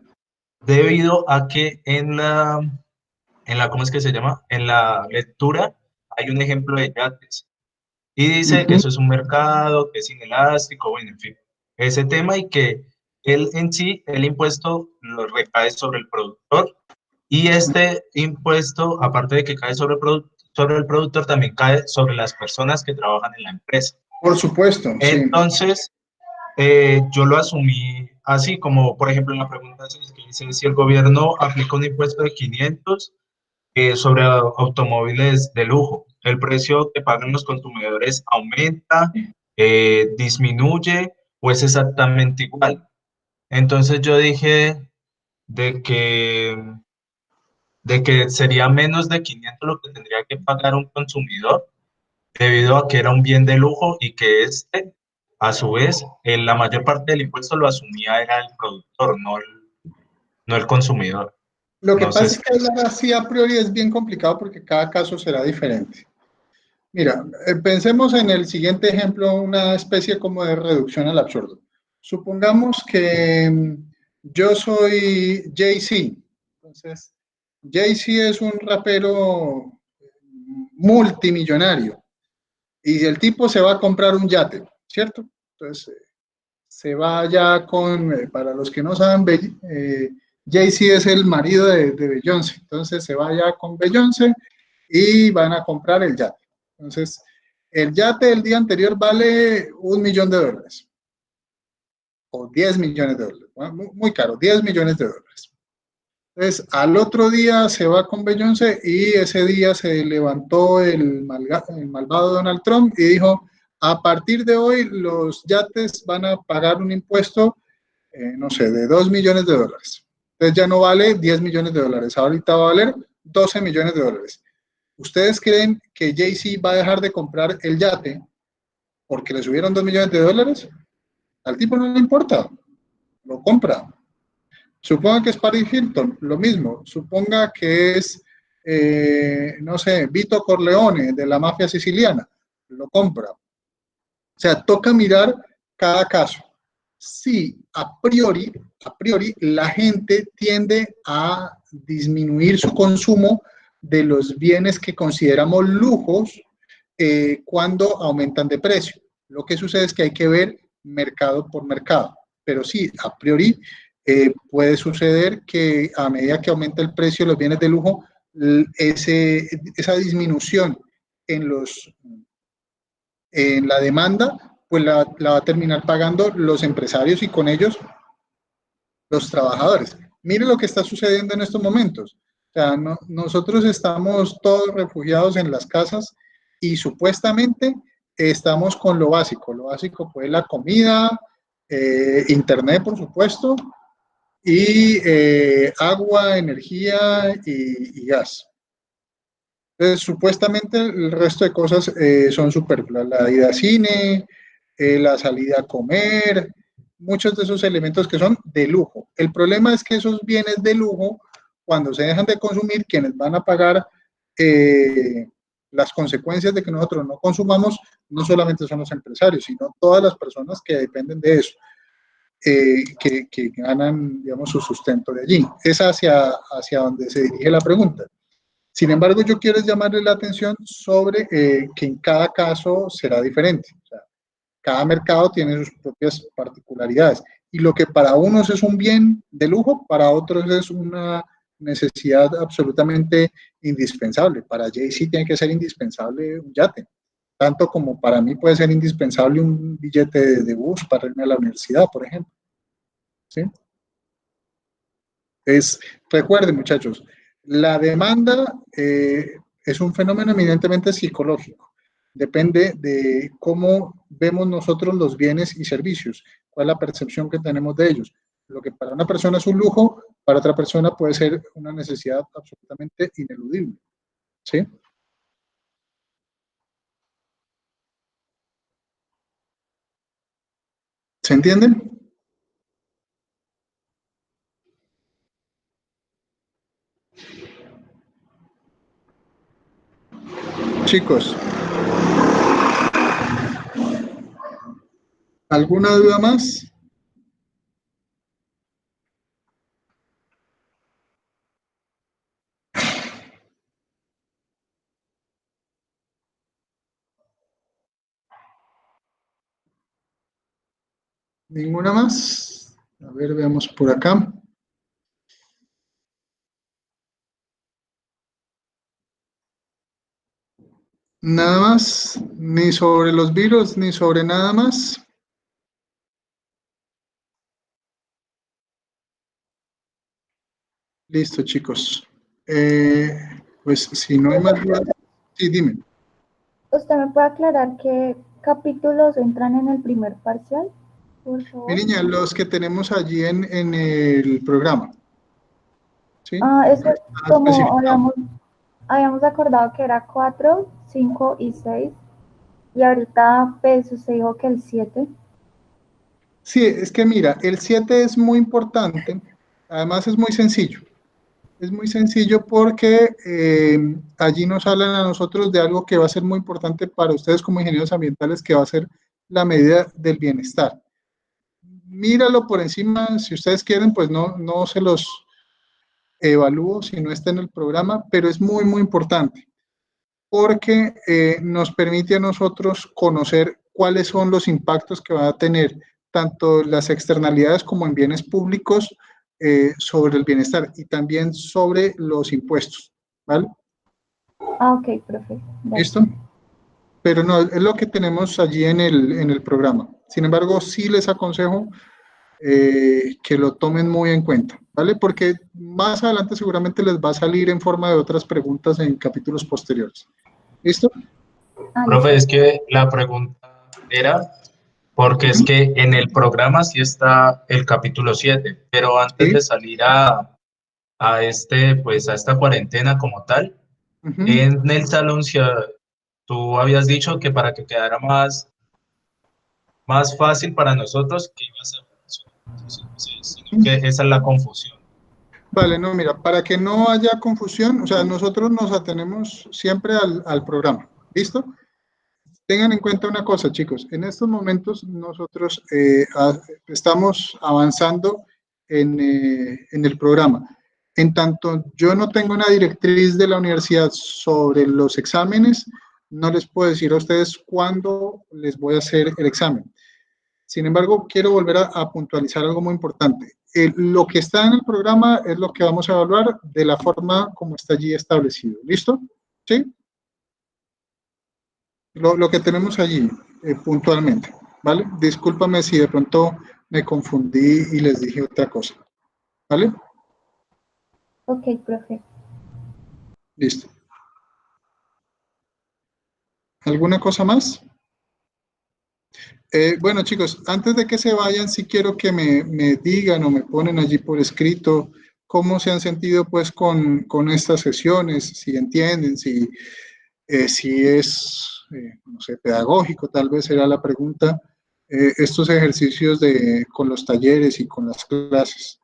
debido a que ¿cómo es que se llama? En la lectura hay un ejemplo de yates y dice que Ujú. eso es un mercado, que es inelástico, bueno, en fin, ese tema y que él en sí, el impuesto lo recae sobre el productor y este impuesto, aparte de que cae sobre el productor, también cae sobre las personas que trabajan en la empresa. Por supuesto, sí. Entonces, yo lo asumí así, como por ejemplo en la pregunta que dice si el gobierno aplica un impuesto de 500 sobre automóviles de lujo, el precio que pagan los consumidores aumenta, disminuye o es exactamente igual. Entonces yo dije de que, de que sería menos de 500 lo que tendría que pagar un consumidor debido a que era un bien de lujo y que este, a su vez, la mayor parte del impuesto lo asumía era el productor, no el consumidor. Lo que No sé pasa si... es que hablar así a priori es bien complicado porque cada caso será diferente. Mira, pensemos en el siguiente ejemplo, una especie como de reducción al absurdo. Supongamos que yo soy Jay-Z. Entonces, Jay-Z es un rapero multimillonario y el tipo se va a comprar un yate, ¿cierto? Entonces, se va ya con, para los que no saben, Jay-Z es el marido de Beyoncé. Entonces, se va ya con Beyoncé y van a comprar el yate. Entonces, el yate del día anterior vale $1.000.000 o 10 millones de dólares. Bueno, muy caro, 10 millones de dólares. Entonces, al otro día se va con Beyoncé y ese día se levantó el malvado Donald Trump y dijo, a partir de hoy los yates van a pagar un impuesto, no sé, de 2 millones de dólares. Entonces ya no vale 10 millones de dólares, ahorita va a valer 12 millones de dólares. ¿Ustedes creen que Jay-Z va a dejar de comprar el yate porque le subieron 2 millones de dólares? Al tipo no le importa, lo compra. Suponga que es Paris Hilton, lo mismo. Suponga que es, no sé, Vito Corleone de la mafia siciliana, lo compra. O sea, toca mirar cada caso. Sí, a priori, la gente tiende a disminuir su consumo de los bienes que consideramos lujos cuando aumentan de precio. Lo que sucede es que hay que ver mercado por mercado. Pero sí, a priori puede suceder que a medida que aumenta el precio de los bienes de lujo, esa disminución en, en la demanda, pues la va a terminar pagando los empresarios y con ellos los trabajadores. Mire lo que está sucediendo en estos momentos. O sea, nosotros estamos todos refugiados en las casas y supuestamente estamos con lo básico. Lo básico pues la comida, internet por supuesto, y agua, energía y gas. Entonces, supuestamente el resto de cosas son superfluas. La ida a cine, la salida a comer, muchos de esos elementos que son de lujo. El problema es que esos bienes de lujo, cuando se dejan de consumir, quienes van a pagar las consecuencias de que nosotros no consumamos, no solamente son los empresarios, sino todas las personas que dependen de eso, que ganan, digamos, su sustento de allí. Es hacia donde se dirige la pregunta. Sin embargo, yo quiero llamarle la atención sobre que en cada caso será diferente. O sea, cada mercado tiene sus propias particularidades. Y lo que para unos es un bien de lujo, para otros es una necesidad absolutamente indispensable. Para Jay-Z tiene que ser indispensable un yate, tanto como para mí puede ser indispensable un billete de bus para irme a la universidad, por ejemplo. ¿Sí? Recuerden, muchachos, la demanda es un fenómeno eminentemente psicológico. Depende de cómo vemos nosotros los bienes y servicios, cuál es la percepción que tenemos de ellos. Lo que para una persona es un lujo, para otra persona puede ser una necesidad absolutamente ineludible. ¿Sí? ¿Se entienden? Chicos, ¿alguna duda más? ¿Ninguna más? A ver, veamos por acá. Nada más, ni sobre los virus, ni sobre nada más. Listo, chicos. Pues si no hay más dudas, sí, dime. ¿Usted me puede aclarar qué capítulos entran en el primer parcial, por Mi favor? niña, los que tenemos allí en el programa. ¿Sí? Es que Está como especificado. habíamos acordado que era 4, 5 y 6, y ahorita pues usted dijo que el 7. Sí, es que mira, el 7 es muy importante, además es muy sencillo. Es muy sencillo porque allí nos hablan a nosotros de algo que va a ser muy importante para ustedes como ingenieros ambientales, que va a ser la medida del bienestar. Míralo por encima, si ustedes quieren, pues no se los evalúo si no está en el programa, pero es muy, muy importante porque nos permite a nosotros conocer cuáles son los impactos que va a tener tanto las externalidades como en bienes públicos sobre el bienestar y también sobre los impuestos, ¿vale? Ok, profe. ¿Listo? Pero no, es lo que tenemos allí en el programa. Sin embargo, sí les aconsejo que lo tomen muy en cuenta, ¿vale? Porque más adelante seguramente les va a salir en forma de otras preguntas en capítulos posteriores. ¿Listo? Profe, es que la pregunta era, porque es que en el programa sí está el capítulo 7, pero antes Sí. de salir a pues a esta cuarentena como tal, Uh-huh. en el salón tú habías dicho que para que quedara más fácil para nosotros, que iba a ser sino que esa es la confusión. Vale, no, mira, para que no haya confusión, o sea, nosotros nos atenemos siempre al programa, ¿listo? Tengan en cuenta una cosa, chicos, en estos momentos nosotros estamos avanzando en el programa. En tanto yo no tengo una directriz de la universidad sobre los exámenes, no les puedo decir a ustedes cuándo les voy a hacer el examen. Sin embargo, quiero volver a puntualizar algo muy importante. Lo que está en el programa es lo que vamos a evaluar de la forma como está allí establecido. ¿Listo? ¿Sí? Lo que tenemos allí puntualmente, ¿vale? Discúlpame si de pronto me confundí y les dije otra cosa, ¿vale? Ok, profe. Listo. ¿Alguna cosa más? Bueno, chicos, antes de que se vayan, sí quiero que me digan o me ponen allí por escrito cómo se han sentido pues con estas sesiones, si entienden, si es, no sé, pedagógico, tal vez será la pregunta, estos ejercicios con los talleres y con las clases.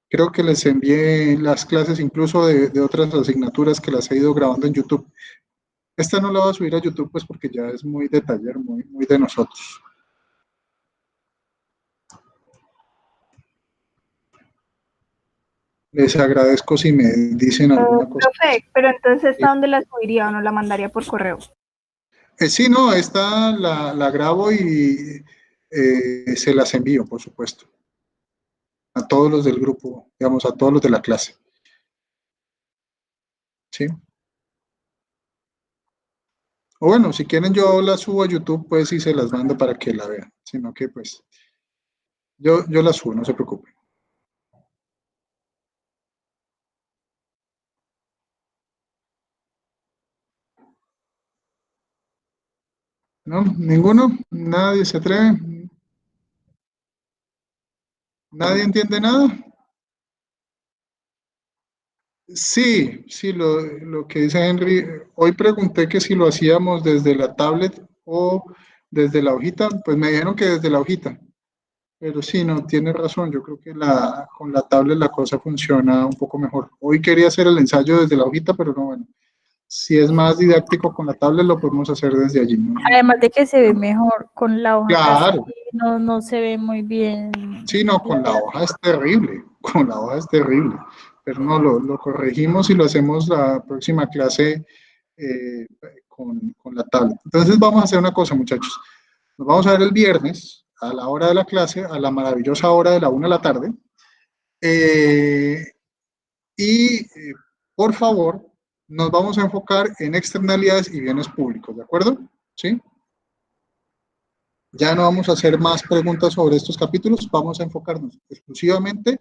Creo que les envié las clases incluso de otras asignaturas que las he ido grabando en YouTube. Esta no la voy a subir a YouTube pues porque ya es muy de taller, muy de nosotros. Les agradezco si me dicen alguna cosa. Profe, pero entonces Sí, ¿a dónde la subiría o no la mandaría por correo? sí, no, esta la grabo y se las envío, por supuesto, a todos los del grupo, digamos, a todos los de la clase. ¿Sí? O bueno, si quieren yo la subo a YouTube, pues y se las mando para que la vean, sino que pues yo la subo, no se preocupen. ¿No? ¿Ninguno? ¿Nadie se atreve? ¿Nadie entiende nada? Sí, sí, lo que dice Henry, hoy pregunté que si lo hacíamos desde la tablet o desde la hojita, pues me dijeron que desde la hojita, pero sí, no, tiene razón, yo creo que con la tablet la cosa funciona un poco mejor. Hoy quería hacer el ensayo desde la hojita, pero no, bueno, si es más didáctico con la tablet lo podemos hacer desde allí, ¿no? Además de que se ve mejor con la hoja, casi Claro, no se ve muy bien. sí, no, con la hoja es terrible, con la hoja es terrible, pero no, lo corregimos y lo hacemos la próxima clase con la tablet. Entonces vamos a hacer una cosa, muchachos. Nos vamos a ver el viernes a la hora de la clase, a la maravillosa hora de la 1 de la tarde. Por favor, nos vamos a enfocar en externalidades y bienes públicos, ¿de acuerdo? ¿Sí? Ya no vamos a hacer más preguntas sobre estos capítulos, vamos a enfocarnos exclusivamente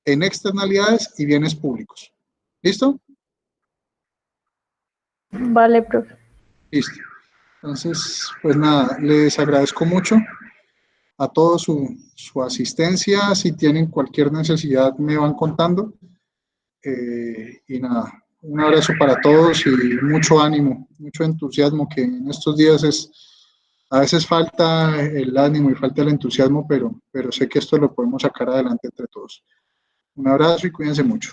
en externalidades y bienes públicos. ¿Listo? Vale, profe. Listo. Entonces, pues nada, les agradezco mucho a todos su asistencia. Si tienen cualquier necesidad, me van contando. Y nada, un abrazo para todos y mucho ánimo, mucho entusiasmo, que en estos días a veces falta el ánimo y falta el entusiasmo, pero sé que esto lo podemos sacar adelante entre todos. Un abrazo y cuídense mucho.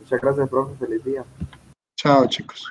Muchas gracias, profe. Feliz día. Chao, chicos.